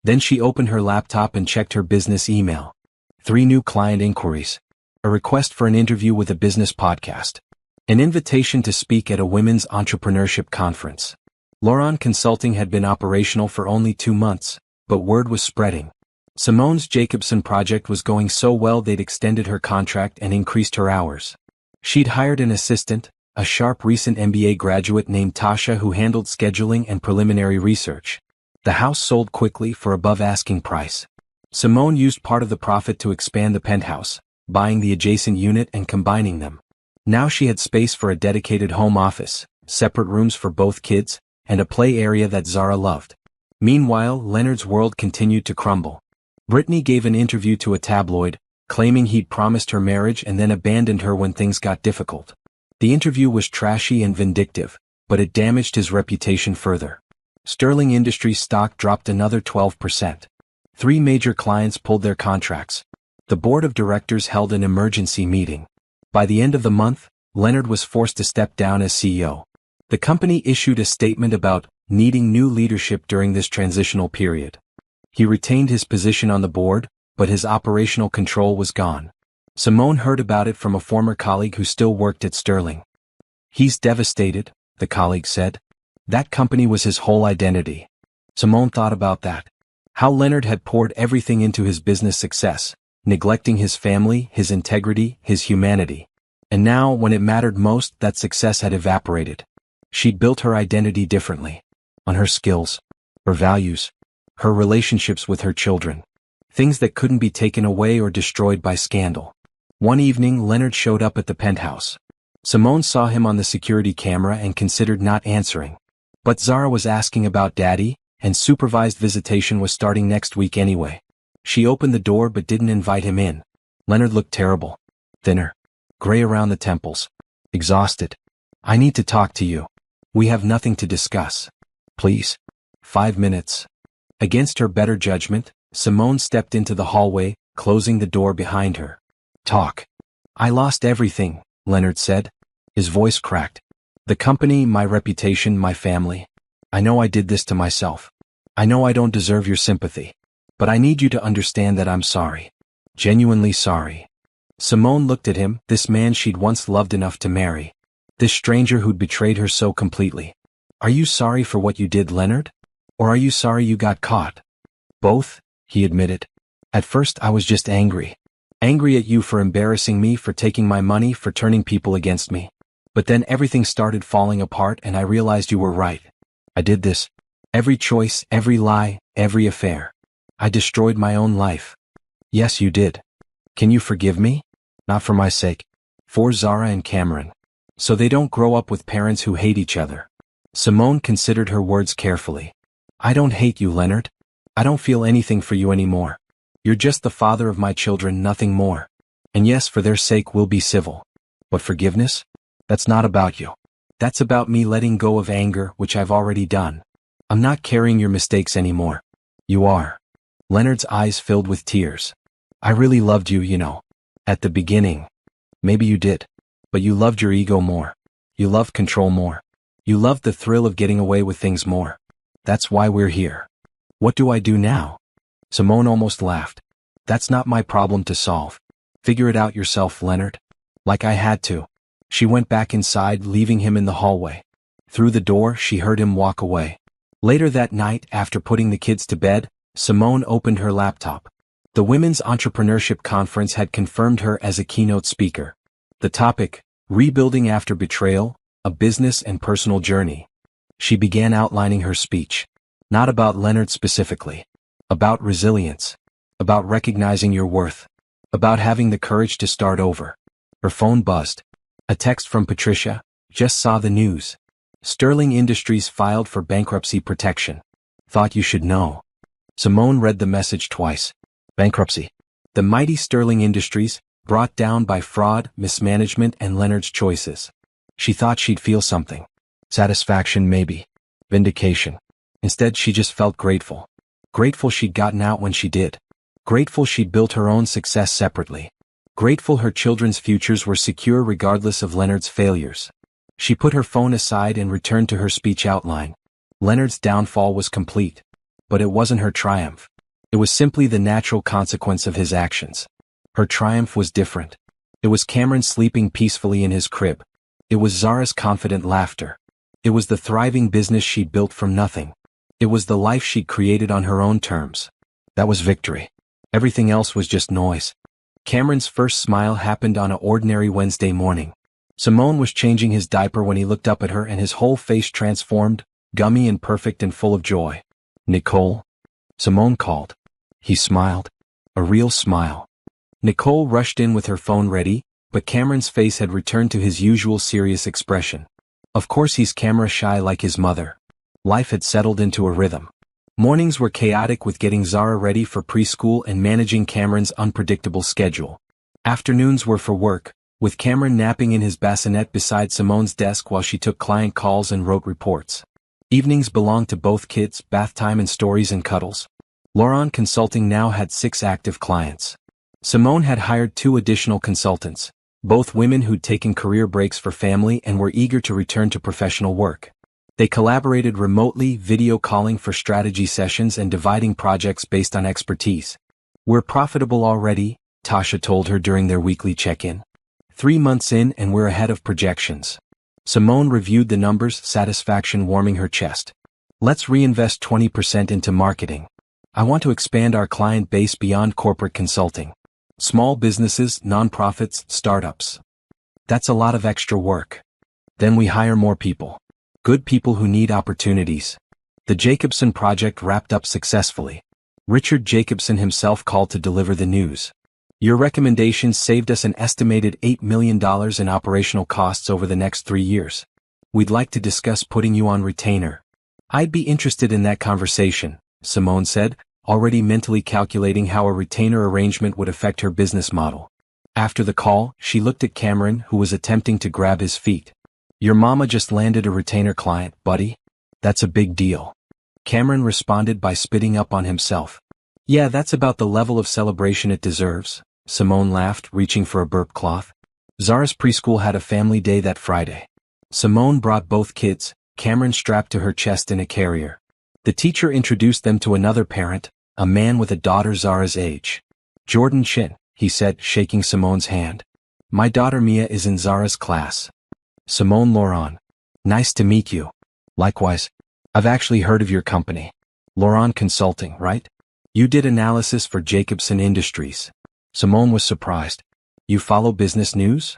Then she opened her laptop and checked her business email. 3 new client inquiries. A request for an interview with a business podcast. An invitation to speak at a women's entrepreneurship conference. Lauron Consulting had been operational for only 2 months, but word was spreading. Simone's Jacobson project was going so well they'd extended her contract and increased her hours. She'd hired an assistant, a sharp recent MBA graduate named Tasha who handled scheduling and preliminary research. The house sold quickly for above asking price. Simone used part of the profit to expand the penthouse, buying the adjacent unit and combining them. Now she had space for a dedicated home office, separate rooms for both kids, and a play area that Zara loved. Meanwhile, Leonard's world continued to crumble. Brittany gave an interview to a tabloid, claiming he'd promised her marriage and then abandoned her when things got difficult. The interview was trashy and vindictive, but it damaged his reputation further. Sterling Industries stock dropped another 12%. 3 major clients pulled their contracts. The board of directors held an emergency meeting. By the end of the month, Leonard was forced to step down as CEO. The company issued a statement about needing new leadership during this transitional period. He retained his position on the board, but his operational control was gone. Simone heard about it from a former colleague who still worked at Sterling. "He's devastated," the colleague said. "That company was his whole identity." Simone thought about that. How Leonard had poured everything into his business success, neglecting his family, his integrity, his humanity. And now, when it mattered most, that success had evaporated. She'd built her identity differently. On her skills, her values, her relationships with her children. Things that couldn't be taken away or destroyed by scandal. One evening, Leonard showed up at the penthouse. Simone saw him on the security camera and considered not answering. But Zara was asking about Daddy, and supervised visitation was starting next week anyway. She opened the door but didn't invite him in. Leonard looked terrible. Thinner. Gray around the temples. Exhausted. "I need to talk to you. We have nothing to discuss. Please." 5 minutes. Against her better judgment, Simone stepped into the hallway, closing the door behind her. "Talk." "I lost everything," Leonard said. His voice cracked. "The company, my reputation, my family. I know I did this to myself. I know I don't deserve your sympathy. But I need you to understand that I'm sorry. Genuinely sorry." Simone looked at him, this man she'd once loved enough to marry. This stranger who'd betrayed her so completely. "Are you sorry for what you did, Leonard? Or are you sorry you got caught?" "Both," he admitted. "At first I was just angry. Angry at you for embarrassing me, for taking my money, for turning people against me. But then everything started falling apart and I realized you were right. I did this. Every choice, every lie, every affair. I destroyed my own life." "Yes, you did. Can you forgive me? Not for my sake. For Zara and Cameron. So they don't grow up with parents who hate each other." Simone considered her words carefully. "I don't hate you, Leonard. I don't feel anything for you anymore. You're just the father of my children, nothing more. And yes, for their sake we'll be civil. But forgiveness? That's not about you. That's about me letting go of anger, which I've already done. I'm not carrying your mistakes anymore." "You are." Leonard's eyes filled with tears. "I really loved you, you know. At the beginning. Maybe you did. But you loved your ego more. You loved control more. You loved the thrill of getting away with things more. That's why we're here." "What do I do now?" Simone almost laughed. "That's not my problem to solve. Figure it out yourself, Leonard." Like I had to. She went back inside, leaving him in the hallway. Through the door, she heard him walk away. Later that night, after putting the kids to bed, Simone opened her laptop. The Women's Entrepreneurship Conference had confirmed her as a keynote speaker. The topic, Rebuilding After Betrayal, a Business and Personal Journey. She began outlining her speech. Not about Leonard specifically. About resilience. About recognizing your worth. About having the courage to start over. Her phone buzzed. A text from Patricia. "Just saw the news. Sterling Industries filed for bankruptcy protection. Thought you should know." Simone read the message twice. Bankruptcy. The mighty Sterling Industries, brought down by fraud, mismanagement, and Leonard's choices. She thought she'd feel something. Satisfaction maybe. Vindication. Instead she just felt grateful. Grateful she'd gotten out when she did. Grateful she'd built her own success separately. Grateful her children's futures were secure regardless of Leonard's failures. She put her phone aside and returned to her speech outline. Leonard's downfall was complete. But it wasn't her triumph. It was simply the natural consequence of his actions. Her triumph was different. It was Cameron sleeping peacefully in his crib. It was Zara's confident laughter. It was the thriving business she'd built from nothing. It was the life she'd created on her own terms. That was victory. Everything else was just noise. Cameron's first smile happened on an ordinary Wednesday morning. Simone was changing his diaper when he looked up at her and his whole face transformed, gummy and perfect and full of joy. "Nicole?" Simone called. He smiled. A real smile. Nicole rushed in with her phone ready, but Cameron's face had returned to his usual serious expression. Of course he's camera shy like his mother. Life had settled into a rhythm. Mornings were chaotic with getting Zara ready for preschool and managing Cameron's unpredictable schedule. Afternoons were for work, with Cameron napping in his bassinet beside Simone's desk while she took client calls and wrote reports. Evenings belonged to both kids, bath time and stories and cuddles. Lauren Consulting now had 6 active clients. Simone had hired 2 additional consultants, both women who'd taken career breaks for family and were eager to return to professional work. They collaborated remotely, video calling for strategy sessions and dividing projects based on expertise. "We're profitable already," Tasha told her during their weekly check-in. 3 months in and we're ahead of projections. Simone reviewed the numbers, satisfaction warming her chest. "Let's reinvest 20% into marketing. I want to expand our client base beyond corporate consulting." Small businesses, nonprofits, startups. That's a lot of extra work. Then we hire more people. Good people who need opportunities. The Jacobson project wrapped up successfully. Richard Jacobson himself called to deliver the news. Your recommendations saved us an estimated $8 million in operational costs over the next 3 years. We'd like to discuss putting you on retainer. I'd be interested in that conversation, Simone said, already mentally calculating how a retainer arrangement would affect her business model. After the call, she looked at Cameron, who was attempting to grab his feet. Your mama just landed a retainer client, buddy. That's a big deal. Cameron responded by spitting up on himself. Yeah, that's about the level of celebration it deserves, Simone laughed, reaching for a burp cloth. Zara's preschool had a family day that Friday. Simone brought both kids, Cameron strapped to her chest in a carrier. The teacher introduced them to another parent, a man with a daughter Zara's age. Jordan Chin, he said, shaking Simone's hand. My daughter Mia is in Zara's class. Simone Laurent. Nice to meet you. Likewise. I've actually heard of your company. Laurent Consulting, right? You did analysis for Jacobson Industries. Simone was surprised. You follow business news?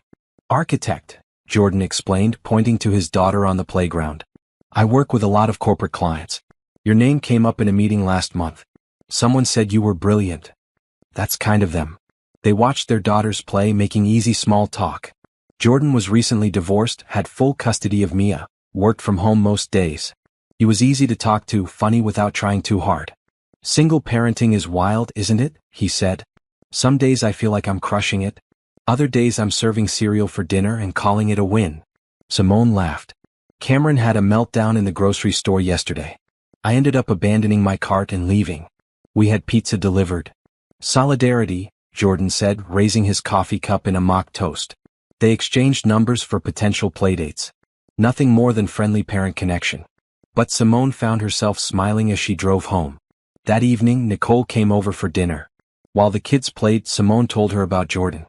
Architect, Jordan explained, pointing to his daughter on the playground. I work with a lot of corporate clients. Your name came up in a meeting last month. Someone said you were brilliant. That's kind of them. They watched their daughters play, making easy small talk. Jordan was recently divorced, had full custody of Mia, worked from home most days. He was easy to talk to, funny without trying too hard. Single parenting is wild, isn't it? He said. Some days I feel like I'm crushing it. Other days I'm serving cereal for dinner and calling it a win. Simone laughed. Cameron had a meltdown in the grocery store yesterday. I ended up abandoning my cart and leaving. We had pizza delivered. Solidarity, Jordan said, raising his coffee cup in a mock toast. They exchanged numbers for potential playdates. Nothing more than friendly parent connection. But Simone found herself smiling as she drove home. That evening, Nicole came over for dinner. While the kids played, Simone told her about Jordan.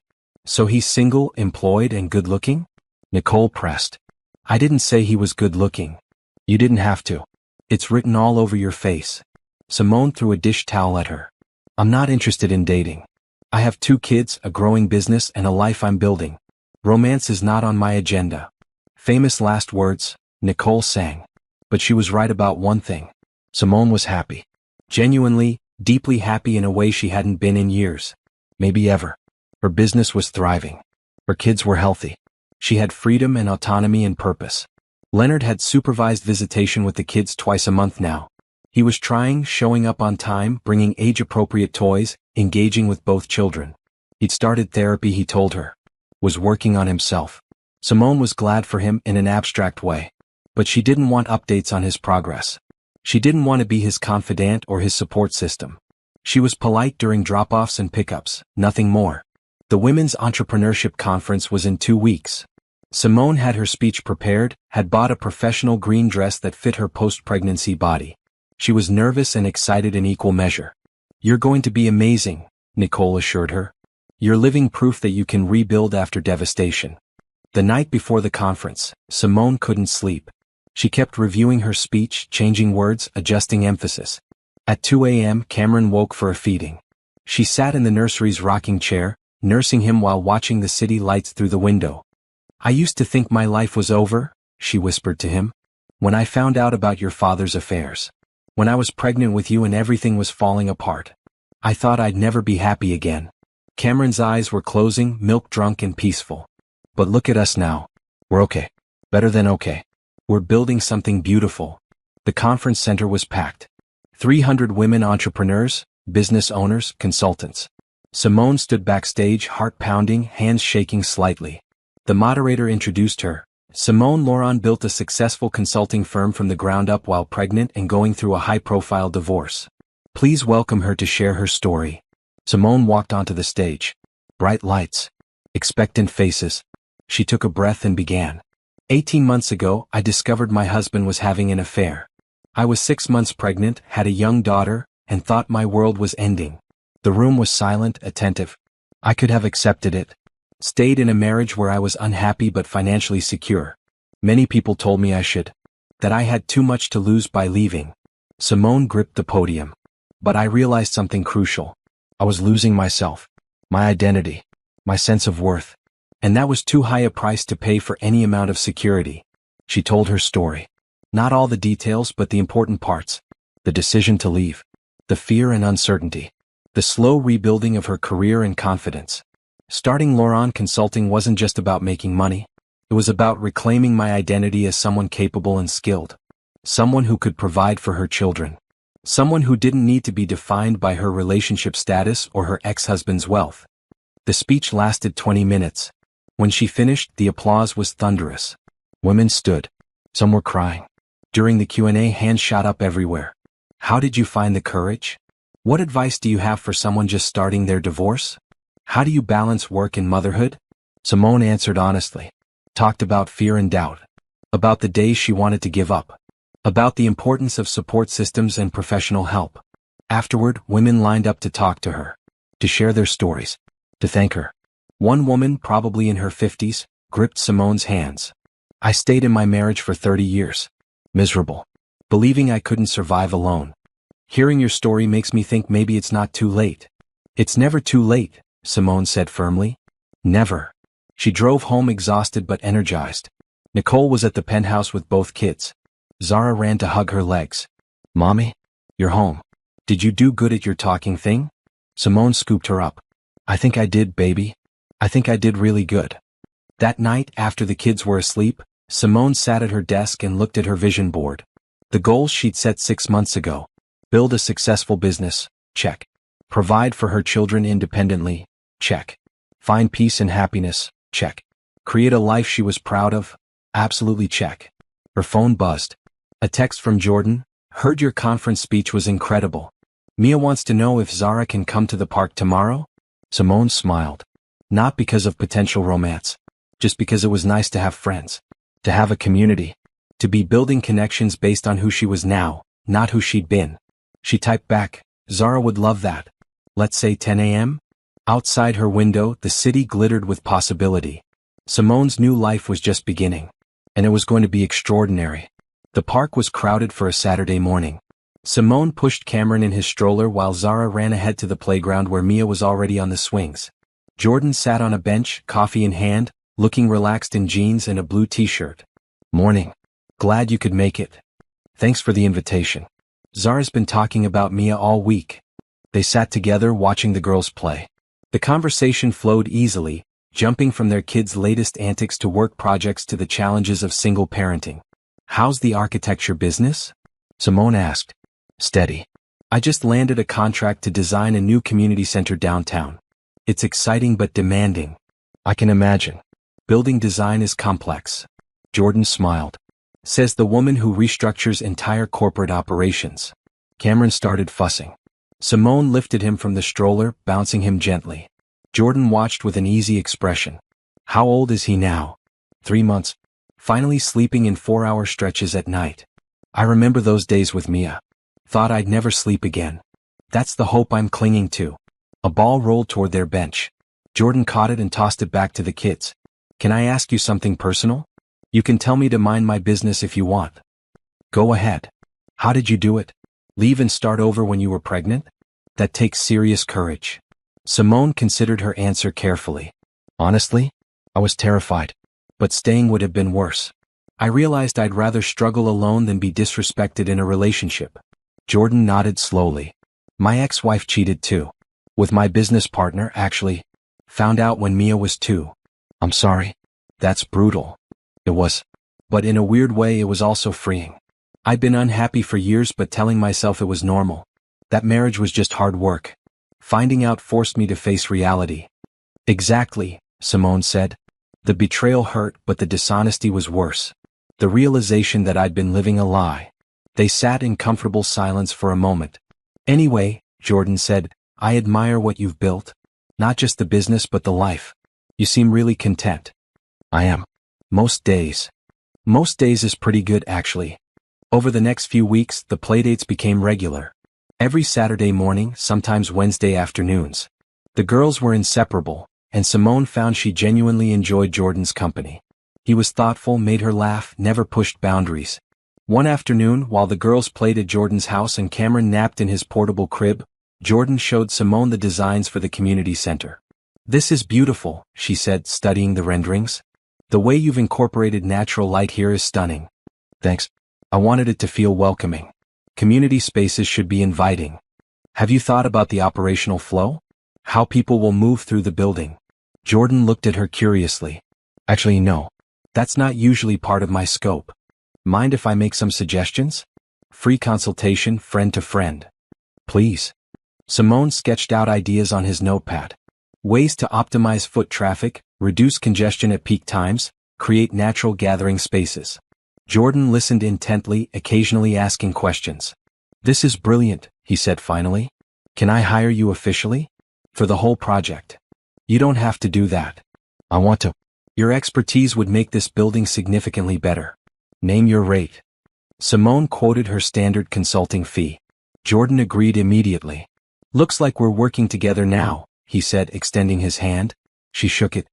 So he's single, employed, and good-looking? Nicole pressed. I didn't say he was good-looking. You didn't have to. It's written all over your face. Simone threw a dish towel at her. I'm not interested in dating. I have 2 kids, a growing business, and a life I'm building. Romance is not on my agenda. Famous last words, Nicole sang. But she was right about one thing. Simone was happy. Genuinely, deeply happy in a way she hadn't been in years. Maybe ever. Her business was thriving. Her kids were healthy. She had freedom and autonomy and purpose. Leonard had supervised visitation with the kids twice a month now. He was trying, showing up on time, bringing age-appropriate toys, engaging with both children. He'd started therapy, he told her. Was working on himself. Simone was glad for him in an abstract way. But she didn't want updates on his progress. She didn't want to be his confidant or his support system. She was polite during drop-offs and pickups, nothing more. The Women's Entrepreneurship Conference was in 2 weeks. Simone had her speech prepared, had bought a professional green dress that fit her post-pregnancy body. She was nervous and excited in equal measure. You're going to be amazing, Nicole assured her. You're living proof that you can rebuild after devastation. The night before the conference, Simone couldn't sleep. She kept reviewing her speech, changing words, adjusting emphasis. At 2 a.m., Cameron woke for a feeding. She sat in the nursery's rocking chair, nursing him while watching the city lights through the window. I used to think my life was over, she whispered to him. When I found out about your father's affairs. When I was pregnant with you and everything was falling apart. I thought I'd never be happy again. Cameron's eyes were closing, milk-drunk and peaceful. But look at us now. We're okay. Better than okay. We're building something beautiful. The conference center was packed. 300 women entrepreneurs, business owners, consultants. Simone stood backstage, heart pounding, hands shaking slightly. The moderator introduced her. Simone Laurent built a successful consulting firm from the ground up while pregnant and going through a high-profile divorce. Please welcome her to share her story. Simone walked onto the stage. Bright lights. Expectant faces. She took a breath and began. 18 months ago, I discovered my husband was having an affair. I was 6 months pregnant, had a young daughter, and thought my world was ending. The room was silent, attentive. I could have accepted it. Stayed in a marriage where I was unhappy but financially secure. Many people told me I should. That I had too much to lose by leaving. Simone gripped the podium. But I realized something crucial. I was losing myself. my identity, my sense of worth. And that was too high a price to pay for any amount of security. She told her story. Not all the details, but the important parts. The decision to leave. The fear and uncertainty. The slow rebuilding of her career and confidence. Starting Laurent Consulting wasn't just about making money. It was about reclaiming my identity as someone capable and skilled. Someone who could provide for her children. Someone who didn't need to be defined by her relationship status or her ex-husband's wealth. The speech lasted 20 minutes. When she finished, the applause was thunderous. Women stood. Some were crying. During the Q&A, hands shot up everywhere. How did you find the courage? What advice do you have for someone just starting their divorce? How do you balance work and motherhood? Simone answered honestly. Talked about fear and doubt. About the days she wanted to give up. About the importance of support systems and professional help. Afterward, women lined up to talk to her. To share their stories. To thank her. One woman, probably in her 50s, gripped Simone's hands. I stayed in my marriage for 30 years. Miserable. Believing I couldn't survive alone. Hearing your story makes me think maybe it's not too late. It's never too late, Simone said firmly. Never. She drove home exhausted but energized. Nicole was at the penthouse with both kids. Zara ran to hug her legs. Mommy? You're home. Did you do good at your talking thing? Simone scooped her up. I think I did, baby. I think I did really good. That night, after the kids were asleep, Simone sat at her desk and looked at her vision board. The goals she'd set 6 months ago. Build a successful business, check. Provide for her children independently, check. Find peace and happiness, check. Create a life she was proud of, absolutely check. Her phone buzzed. A text from Jordan. Heard your conference speech was incredible. Mia wants to know if Zara can come to the park tomorrow? Simone smiled. Not because of potential romance. Just because it was nice to have friends. To have a community. To be building connections based on who she was now, not who she'd been. She typed back, Zara would love that. Let's say 10 a.m.? Outside her window, the city glittered with possibility. Simone's new life was just beginning. And it was going to be extraordinary. The park was crowded for a Saturday morning. Simone pushed Cameron in his stroller while Zara ran ahead to the playground where Mia was already on the swings. Jordan sat on a bench, coffee in hand, looking relaxed in jeans and a blue t-shirt. Morning. Glad you could make it. Thanks for the invitation. Zara's been talking about Mia all week. They sat together watching the girls play. The conversation flowed easily, jumping from their kids' latest antics to work projects to the challenges of single parenting. How's the architecture business? Simone asked. Steady. I just landed a contract to design a new community center downtown. It's exciting but demanding. I can imagine. Building design is complex. Jordan smiled. Says the woman who restructures entire corporate operations. Cameron started fussing. Simone lifted him from the stroller, bouncing him gently. Jordan watched with an easy expression. How old is he now? 3 months. Finally sleeping in 4-hour stretches at night. I remember those days with Mia. Thought I'd never sleep again. That's the hope I'm clinging to. A ball rolled toward their bench. Jordan caught it and tossed it back to the kids. Can I ask you something personal? You can tell me to mind my business if you want. Go ahead. How did you do it? Leave and start over when you were pregnant? That takes serious courage. Simone considered her answer carefully. Honestly, I was terrified. But staying would have been worse. I realized I'd rather struggle alone than be disrespected in a relationship. Jordan nodded slowly. My ex-wife cheated too. With my business partner, actually. Found out when Mia was 2. I'm sorry. That's brutal. It was. But in a weird way it was also freeing. I'd been unhappy for years but telling myself it was normal. That marriage was just hard work. Finding out forced me to face reality. Exactly, Simone said. The betrayal hurt but the dishonesty was worse. The realization that I'd been living a lie. They sat in comfortable silence for a moment. Anyway, Jordan said, I admire what you've built. Not just the business but the life. You seem really content. I am. Most days. Most days is pretty good actually. Over the next few weeks, the playdates became regular. Every Saturday morning, sometimes Wednesday afternoons. The girls were inseparable, and Simone found she genuinely enjoyed Jordan's company. He was thoughtful, made her laugh, never pushed boundaries. One afternoon, while the girls played at Jordan's house and Cameron napped in his portable crib, Jordan showed Simone the designs for the community center. "This is beautiful," she said, studying the renderings. "The way you've incorporated natural light here is stunning." "Thanks. I wanted it to feel welcoming. Community spaces should be inviting." "Have you thought about the operational flow? How people will move through the building?" Jordan looked at her curiously. "Actually, no. That's not usually part of my scope. Mind if I make some suggestions? Free consultation, friend to friend." "Please." Simone sketched out ideas on his notepad. Ways to optimize foot traffic, reduce congestion at peak times, create natural gathering spaces. Jordan listened intently, occasionally asking questions. "This is brilliant," he said finally. "Can I hire you officially? For the whole project?" "You don't have to do that. I want to. Your expertise would make this building significantly better. Name your rate." Simone quoted her standard consulting fee. Jordan agreed immediately. "Looks like we're working together now," he said, extending his hand. She shook it.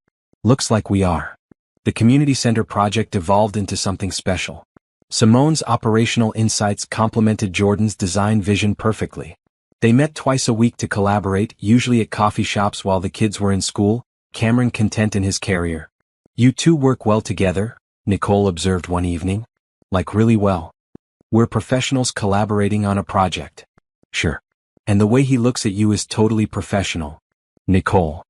"Looks like we are." The community center project evolved into something special. Simone's operational insights complemented Jordan's design vision perfectly. They met twice a week to collaborate, usually at coffee shops while the kids were in school, Cameron content in his carrier. "You two work well together," Nicole observed one evening. "Like really well. We're professionals collaborating on a project." "Sure. And the way he looks at you is totally professional." "Nicole.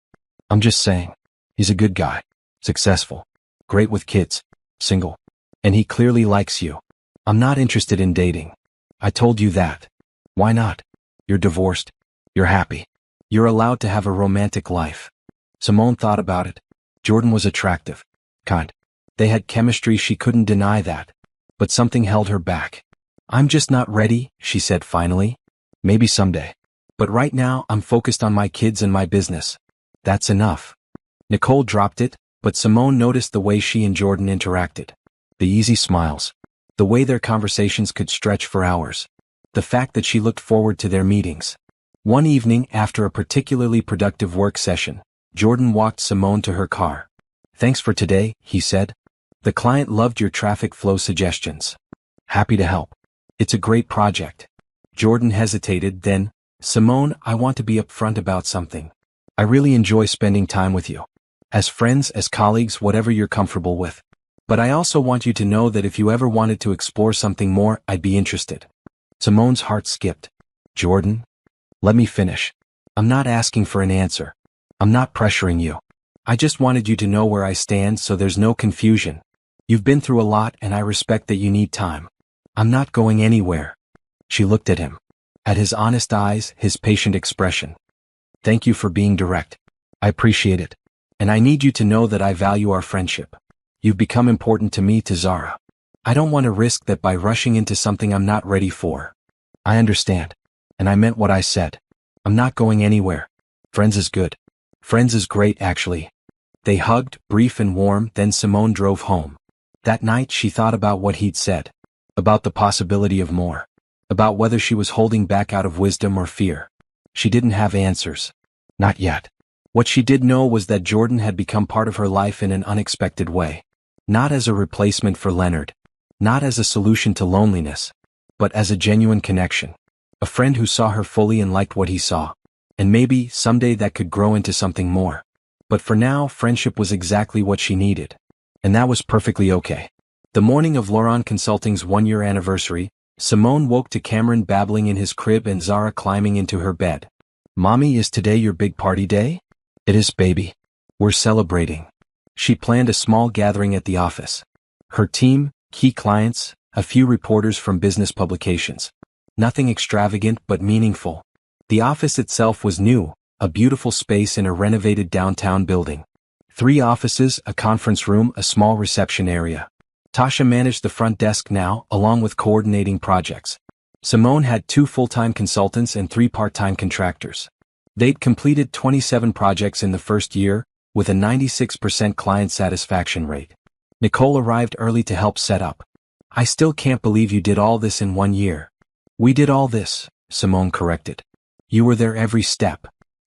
I'm just saying. He's a good guy. Successful. Great with kids. Single. And he clearly likes you. I'm not interested in dating. I told you that. Why not? You're divorced. You're happy. You're allowed to have a romantic life." Simone thought about it. Jordan was attractive. Kind. They had chemistry, she couldn't deny that. But something held her back. "I'm just not ready," she said finally. "Maybe someday. But right now I'm focused on my kids and my business." "That's enough." Nicole dropped it, but Simone noticed the way she and Jordan interacted. The easy smiles. The way their conversations could stretch for hours. The fact that she looked forward to their meetings. One evening, after a particularly productive work session, Jordan walked Simone to her car. "Thanks for today," he said. "The client loved your traffic flow suggestions. Happy to help. It's a great project." Jordan hesitated, then, "Simone, I want to be upfront about something. I really enjoy spending time with you. As friends, as colleagues, whatever you're comfortable with. But I also want you to know that if you ever wanted to explore something more, I'd be interested." Simone's heart skipped. "Jordan? Let me finish. I'm not asking for an answer. I'm not pressuring you. I just wanted you to know where I stand so there's no confusion. You've been through a lot and I respect that you need time. I'm not going anywhere." She looked at him. At his honest eyes, his patient expression. "Thank you for being direct. I appreciate it. And I need you to know that I value our friendship. You've become important to me, to Zara. I don't want to risk that by rushing into something I'm not ready for." "I understand. And I meant what I said. I'm not going anywhere. Friends is good. Friends is great, actually." They hugged, brief and warm, then Simone drove home. That night she thought about what he'd said. About the possibility of more. About whether she was holding back out of wisdom or fear. She didn't have answers. Not yet. What she did know was that Jordan had become part of her life in an unexpected way. Not as a replacement for Leonard. Not as a solution to loneliness. But as a genuine connection. A friend who saw her fully and liked what he saw. And maybe, someday that could grow into something more. But for now, friendship was exactly what she needed. And that was perfectly okay. The morning of Laurent Consulting's one-year anniversary, Simone woke to Cameron babbling in his crib and Zara climbing into her bed. "Mommy, is today your big party day?" "It is, baby. We're celebrating." She planned a small gathering at the office. Her team, key clients, a few reporters from business publications. Nothing extravagant but meaningful. The office itself was new, a beautiful space in a renovated downtown building. 3 offices, a conference room, a small reception area. Tasha managed the front desk now, along with coordinating projects. Simone had 2 full-time consultants and 3 part-time contractors. They'd completed 27 projects in the first year, with a 96% client satisfaction rate. Nicole arrived early to help set up. "I still can't believe you did all this in 1 year." "We did all this," Simone corrected. "You were there every step."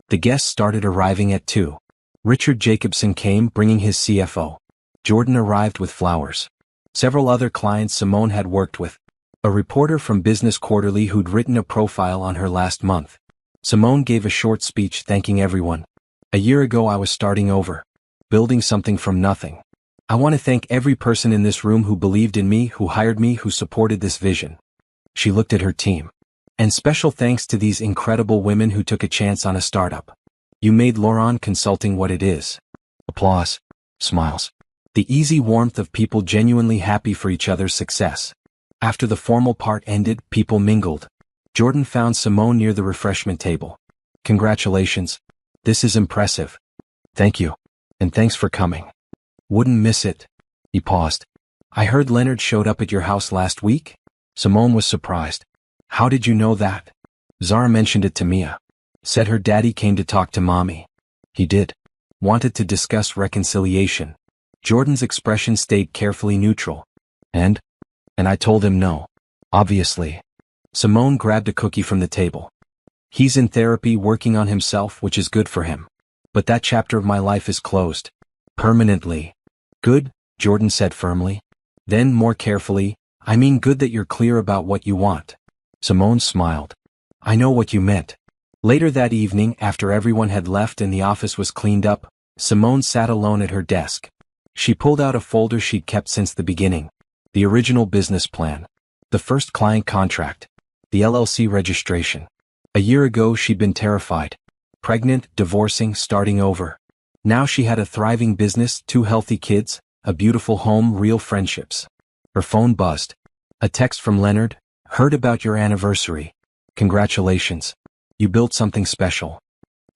The guests started arriving at 2. Richard Jacobson came, bringing his CFO. Jordan arrived with flowers. Several other clients Simone had worked with. A reporter from Business Quarterly who'd written a profile on her last month. Simone gave a short speech thanking everyone. A year ago I was starting over, building something from nothing. I want to thank every person in this room who believed in me, who hired me, who supported this vision. She looked at her team. And special thanks to these incredible women who took a chance on a startup. You made Lauren Consulting what it is. Applause. Smiles. The easy warmth of people genuinely happy for each other's success. After the formal part ended, people mingled. Jordan found Simone near the refreshment table. Congratulations. This is impressive. Thank you. And thanks for coming. Wouldn't miss it. He paused. I heard Leonard showed up at your house last week? Simone was surprised. How did you know that? Zara mentioned it to Mia. Said her daddy came to talk to mommy. He did. Wanted to discuss reconciliation. Jordan's expression stayed carefully neutral. And I told him no. Obviously. Simone grabbed a cookie from the table. He's in therapy working on himself, which is good for him. But that chapter of my life is closed. Permanently. Good, Jordan said firmly. Then more carefully, I mean good that you're clear about what you want. Simone smiled. I know what you meant. Later that evening, after everyone had left and the office was cleaned up, Simone sat alone at her desk. She pulled out a folder she'd kept since the beginning. The original business plan. The first client contract. The LLC registration. A year ago she'd been terrified. Pregnant, divorcing, starting over. Now she had a thriving business, 2 healthy kids, a beautiful home, real friendships. Her phone buzzed. A text from Leonard. Heard about your anniversary. Congratulations. You built something special.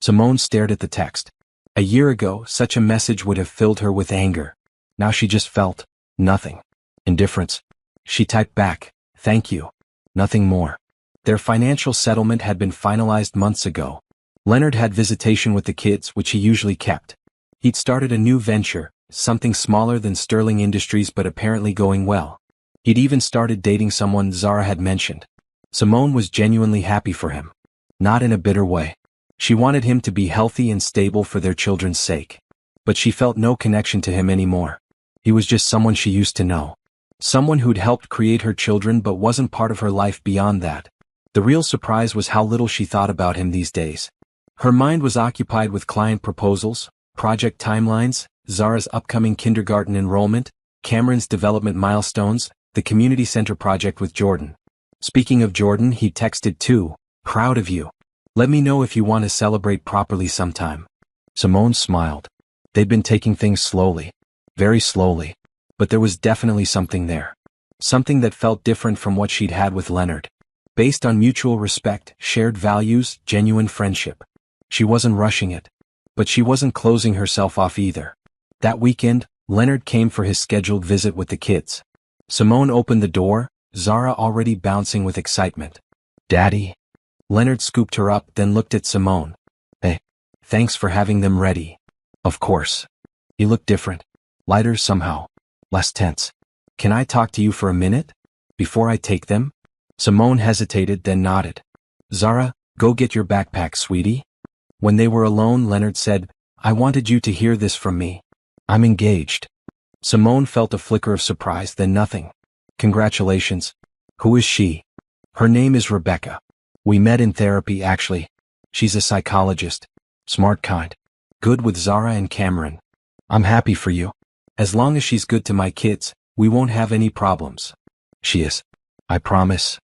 Simone stared at the text. A year ago, such a message would have filled her with anger. Now she just felt nothing. Indifference. She typed back, thank you. Nothing more. Their financial settlement had been finalized months ago. Leonard had visitation with the kids, which he usually kept. He'd started a new venture, something smaller than Sterling Industries but apparently going well. He'd even started dating someone Zara had mentioned. Simone was genuinely happy for him. Not in a bitter way. She wanted him to be healthy and stable for their children's sake. But she felt no connection to him anymore. He was just someone she used to know. Someone who'd helped create her children but wasn't part of her life beyond that. The real surprise was how little she thought about him these days. Her mind was occupied with client proposals, project timelines, Zara's upcoming kindergarten enrollment, Cameron's development milestones, the community center project with Jordan. Speaking of Jordan, he texted too, proud of you. Let me know if you want to celebrate properly sometime. Simone smiled. They'd been taking things slowly. Very slowly. But there was definitely something there. Something that felt different from what she'd had with Leonard. Based on mutual respect, shared values, genuine friendship. She wasn't rushing it. But she wasn't closing herself off either. That weekend, Leonard came for his scheduled visit with the kids. Simone opened the door, Zara already bouncing with excitement. Daddy? Leonard scooped her up, then looked at Simone. Hey, thanks for having them ready. Of course. He looked different. Lighter somehow. Less tense. Can I talk to you for a minute? Before I take them? Simone hesitated, then nodded. Zara, go get your backpack, sweetie. When they were alone, Leonard said, I wanted you to hear this from me. I'm engaged. Simone felt a flicker of surprise, then nothing. Congratulations. Who is she? Her name is Rebecca. We met in therapy, actually. She's a psychologist. Smart kind. Good with Zara and Cameron. I'm happy for you. As long as she's good to my kids, we won't have any problems. She is. I promise.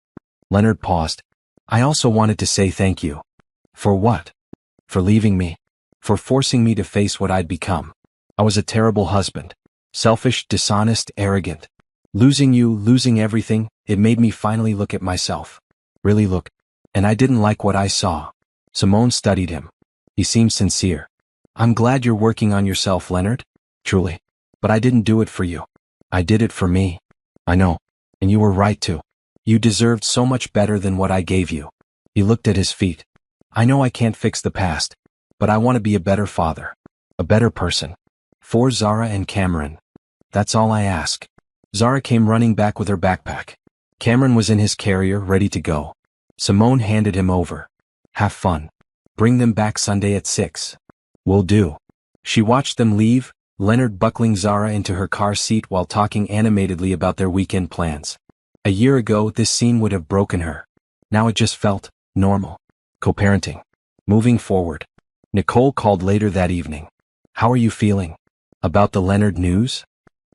Leonard paused. I also wanted to say thank you. For what? For leaving me. For forcing me to face what I'd become. I was a terrible husband. Selfish, dishonest, arrogant. Losing you, losing everything, it made me finally look at myself. Really look. And I didn't like what I saw. Simone studied him. He seemed sincere. I'm glad you're working on yourself, Leonard. Truly. But I didn't do it for you. I did it for me. I know. And you were right to. You deserved so much better than what I gave you. He looked at his feet. I know I can't fix the past. But I want to be a better father. A better person. For Zara and Cameron. That's all I ask. Zara came running back with her backpack. Cameron was in his carrier, ready to go. Simone handed him over. Have fun. Bring them back Sunday at 6. Will do. She watched them leave, Leonard buckling Zara into her car seat while talking animatedly about their weekend plans. A year ago, this scene would have broken her. Now it just felt normal. Co-parenting. Moving forward. Nicole called later that evening. How are you feeling? About the Leonard news?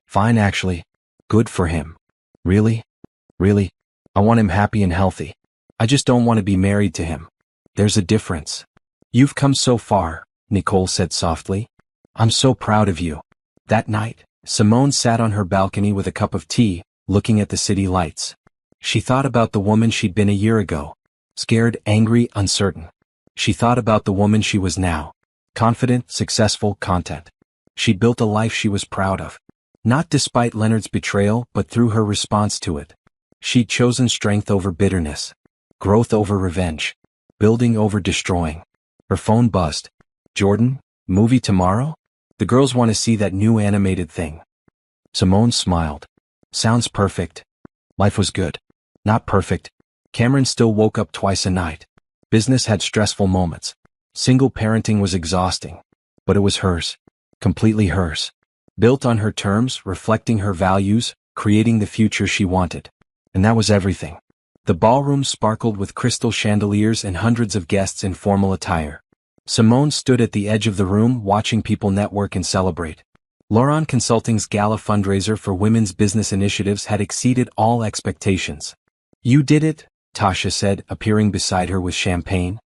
Fine actually. Good for him. Really? Really? I want him happy and healthy. I just don't want to be married to him. There's a difference. You've come so far, Nicole said softly. I'm so proud of you. That night, Simone sat on her balcony with a cup of tea, looking at the city lights. She thought about the woman she'd been a year ago. Scared, angry, uncertain. She thought about the woman she was now. Confident, successful, content. She built a life she was proud of. Not despite Leonard's betrayal, but through her response to it. She'd chosen strength over bitterness. Growth over revenge. Building over destroying. Her phone buzzed. Jordan, movie tomorrow? The girls want to see that new animated thing. Simone smiled. Sounds perfect. Life was good. Not perfect. Cameron still woke up twice a night. Business had stressful moments. Single parenting was exhausting. But it was hers. Completely hers. Built on her terms, reflecting her values, creating the future she wanted. And that was everything. The ballroom sparkled with crystal chandeliers and hundreds of guests in formal attire. Simone stood at the edge of the room watching people network and celebrate. Laurent Consulting's gala fundraiser for women's business initiatives had exceeded all expectations. You did it, Tasha said, appearing beside her with champagne.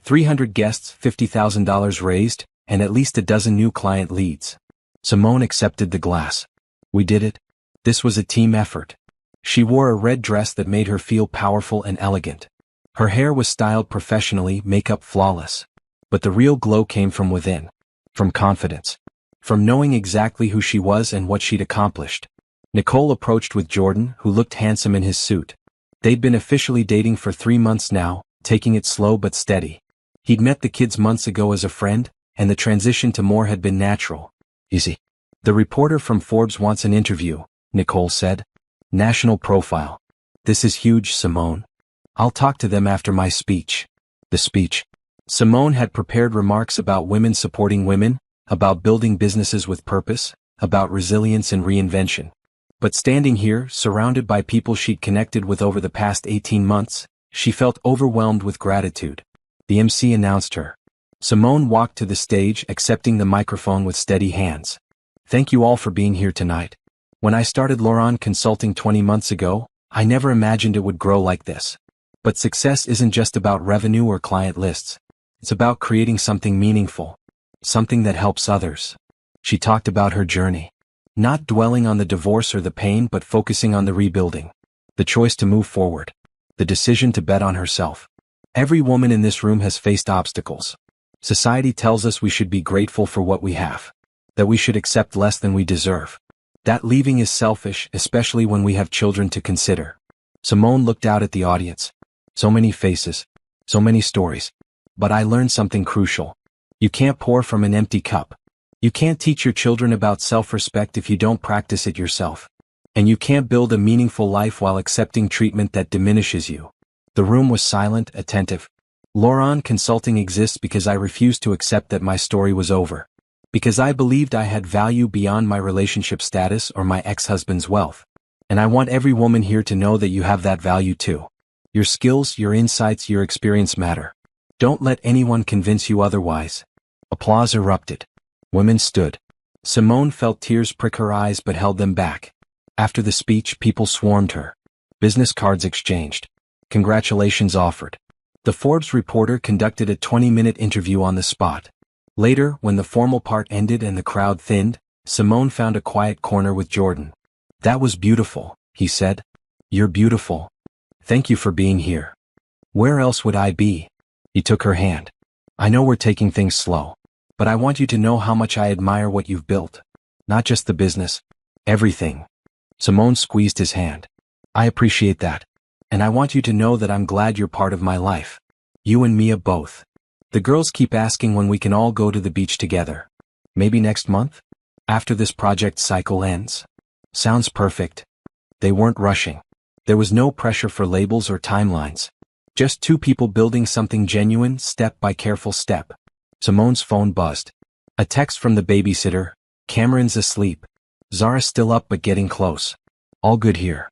300 guests, $50,000 raised, and at least a dozen new client leads. Simone accepted the glass. We did it. This was a team effort. She wore a red dress that made her feel powerful and elegant. Her hair was styled professionally, makeup flawless. But the real glow came from within. From confidence. From knowing exactly who she was and what she'd accomplished. Nicole approached with Jordan, who looked handsome in his suit. They'd been officially dating for 3 months now, taking it slow but steady. He'd met the kids months ago as a friend, and the transition to more had been natural. Easy. The reporter from Forbes wants an interview, Nicole said. National profile. This is huge, Simone. I'll talk to them after my speech. The speech. Simone had prepared remarks about women supporting women, about building businesses with purpose, about resilience and reinvention. But standing here, surrounded by people she'd connected with over the past 18 months, she felt overwhelmed with gratitude. The MC announced her. Simone walked to the stage, accepting the microphone with steady hands. Thank you all for being here tonight. When I started Laurent Consulting 20 months ago, I never imagined it would grow like this. But success isn't just about revenue or client lists. It's about creating something meaningful. Something that helps others. She talked about her journey. Not dwelling on the divorce or the pain but focusing on the rebuilding. The choice to move forward. The decision to bet on herself. Every woman in this room has faced obstacles. Society tells us we should be grateful for what we have. That we should accept less than we deserve. That leaving is selfish, especially when we have children to consider. Simone looked out at the audience. So many faces. So many stories. But I learned something crucial. You can't pour from an empty cup. You can't teach your children about self-respect if you don't practice it yourself. And you can't build a meaningful life while accepting treatment that diminishes you. The room was silent, attentive. Laurent Consulting exists because I refused to accept that my story was over. Because I believed I had value beyond my relationship status or my ex-husband's wealth. And I want every woman here to know that you have that value too. Your skills, your insights, your experience matter. Don't let anyone convince you otherwise. Applause erupted. Women stood. Simone felt tears prick her eyes but held them back. After the speech, people swarmed her. Business cards exchanged. Congratulations offered. The Forbes reporter conducted a 20-minute interview on the spot. Later, when the formal part ended and the crowd thinned, Simone found a quiet corner with Jordan. That was beautiful, he said. You're beautiful. Thank you for being here. Where else would I be? He took her hand. I know we're taking things slow, but I want you to know how much I admire what you've built. Not just the business. Everything. Simone squeezed his hand. I appreciate that. And I want you to know that I'm glad you're part of my life. You and Mia both. The girls keep asking when we can all go to the beach together. Maybe next month? After this project cycle ends. Sounds perfect. They weren't rushing. There was no pressure for labels or timelines. Just two people building something genuine, step by careful step. Simone's phone buzzed. A text from the babysitter. Cameron's asleep. Zara's still up but getting close. All good here.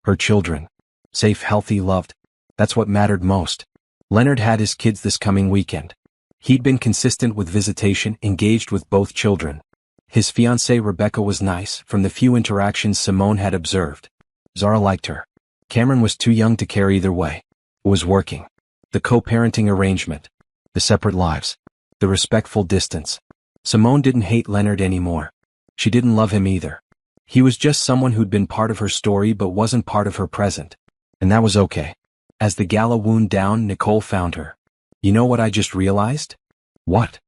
Her children. Safe, healthy, loved. That's what mattered most. Leonard had his kids this coming weekend. He'd been consistent with visitation, engaged with both children. His fiancée Rebecca was nice, from the few interactions Simone had observed. Zara liked her. Cameron was too young to care either way. It was working. The co-parenting arrangement. The separate lives. The respectful distance. Simone didn't hate Leonard anymore. She didn't love him either. He was just someone who'd been part of her story but wasn't part of her present. And that was okay. As the gala wound down, Nicole found her. You know what I just realized? What?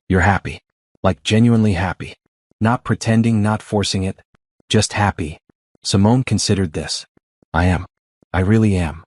You're happy. Like genuinely happy. Not pretending, not forcing it. Just happy. Simone considered this. I am. I really am.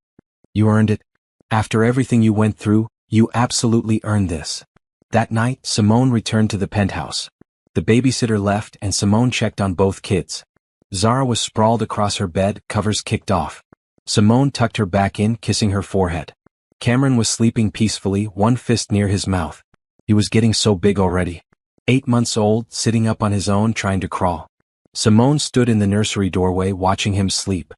You earned it. After everything you went through, you absolutely earned this. That night, Simone returned to the penthouse. The babysitter left and Simone checked on both kids. Zara was sprawled across her bed, covers kicked off. Simone tucked her back in, kissing her forehead. Cameron was sleeping peacefully, one fist near his mouth. He was getting so big already. 8 months old, sitting up on his own, trying to crawl. Simone stood in the nursery doorway watching him sleep.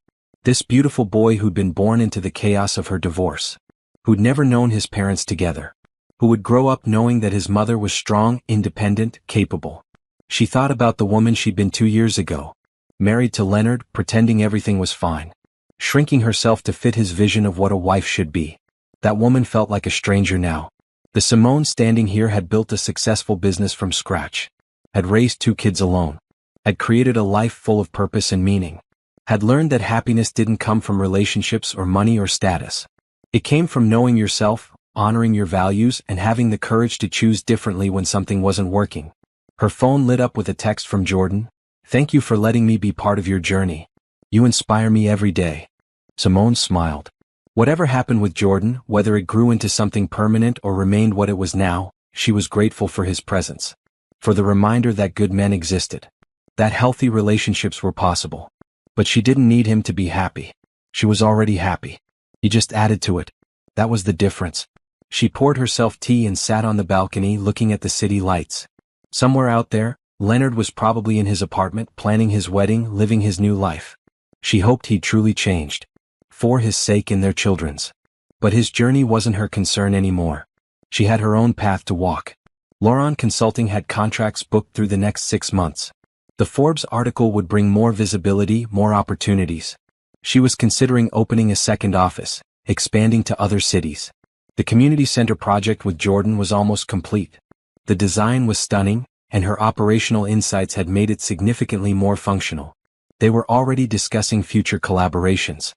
This beautiful boy who'd been born into the chaos of her divorce. Who'd never known his parents together. Who would grow up knowing that his mother was strong, independent, capable. She thought about the woman she'd been 2 years ago. Married to Leonard, pretending everything was fine. Shrinking herself to fit his vision of what a wife should be. That woman felt like a stranger now. The Simone standing here had built a successful business from scratch. Had raised 2 kids alone. Had created a life full of purpose and meaning. Had learned that happiness didn't come from relationships or money or status. It came from knowing yourself, honoring your values, and having the courage to choose differently when something wasn't working. Her phone lit up with a text from Jordan. Thank you for letting me be part of your journey. You inspire me every day. Simone smiled. Whatever happened with Jordan, whether it grew into something permanent or remained what it was now, she was grateful for his presence. For the reminder that good men existed. That healthy relationships were possible. But she didn't need him to be happy. She was already happy. He just added to it. That was the difference. She poured herself tea and sat on the balcony looking at the city lights. Somewhere out there, Leonard was probably in his apartment planning his wedding, living his new life. She hoped he'd truly changed. For his sake and their children's. But his journey wasn't her concern anymore. She had her own path to walk. Lauron Consulting had contracts booked through the next 6 months. The Forbes article would bring more visibility, more opportunities. She was considering opening a second office, expanding to other cities. The community center project with Jordan was almost complete. The design was stunning, and her operational insights had made it significantly more functional. They were already discussing future collaborations.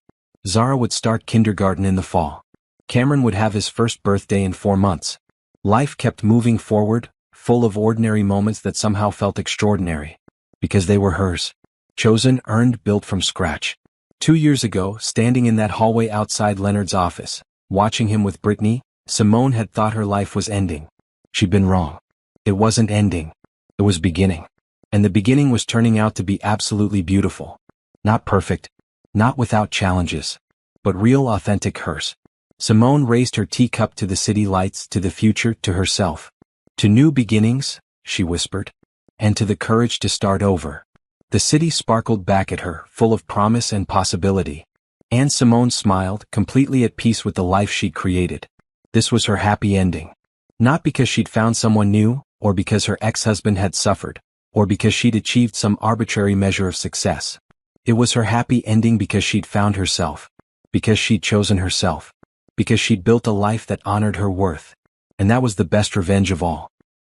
Zara would start kindergarten in the fall. Cameron would have his first birthday in 4 months. Life kept moving forward, full of ordinary moments that somehow felt extraordinary. Because they were hers. Chosen, earned, built from scratch. 2 years ago, standing in that hallway outside Leonard's office, watching him with Brittany, Simone had thought her life was ending. She'd been wrong. It wasn't ending. It was beginning. And the beginning was turning out to be absolutely beautiful. Not perfect. Not without challenges. But real, authentic hers. Simone raised her teacup to the city lights, to the future, to herself. To new beginnings, she whispered. And to the courage to start over. The city sparkled back at her, full of promise and possibility. And Simone smiled, completely at peace with the life she'd created. This was her happy ending. Not because she'd found someone new, or because her ex-husband had suffered, or because she'd achieved some arbitrary measure of success. It was her happy ending because she'd found herself. Because she'd chosen herself. Because she'd built a life that honored her worth. And that was the best revenge of all.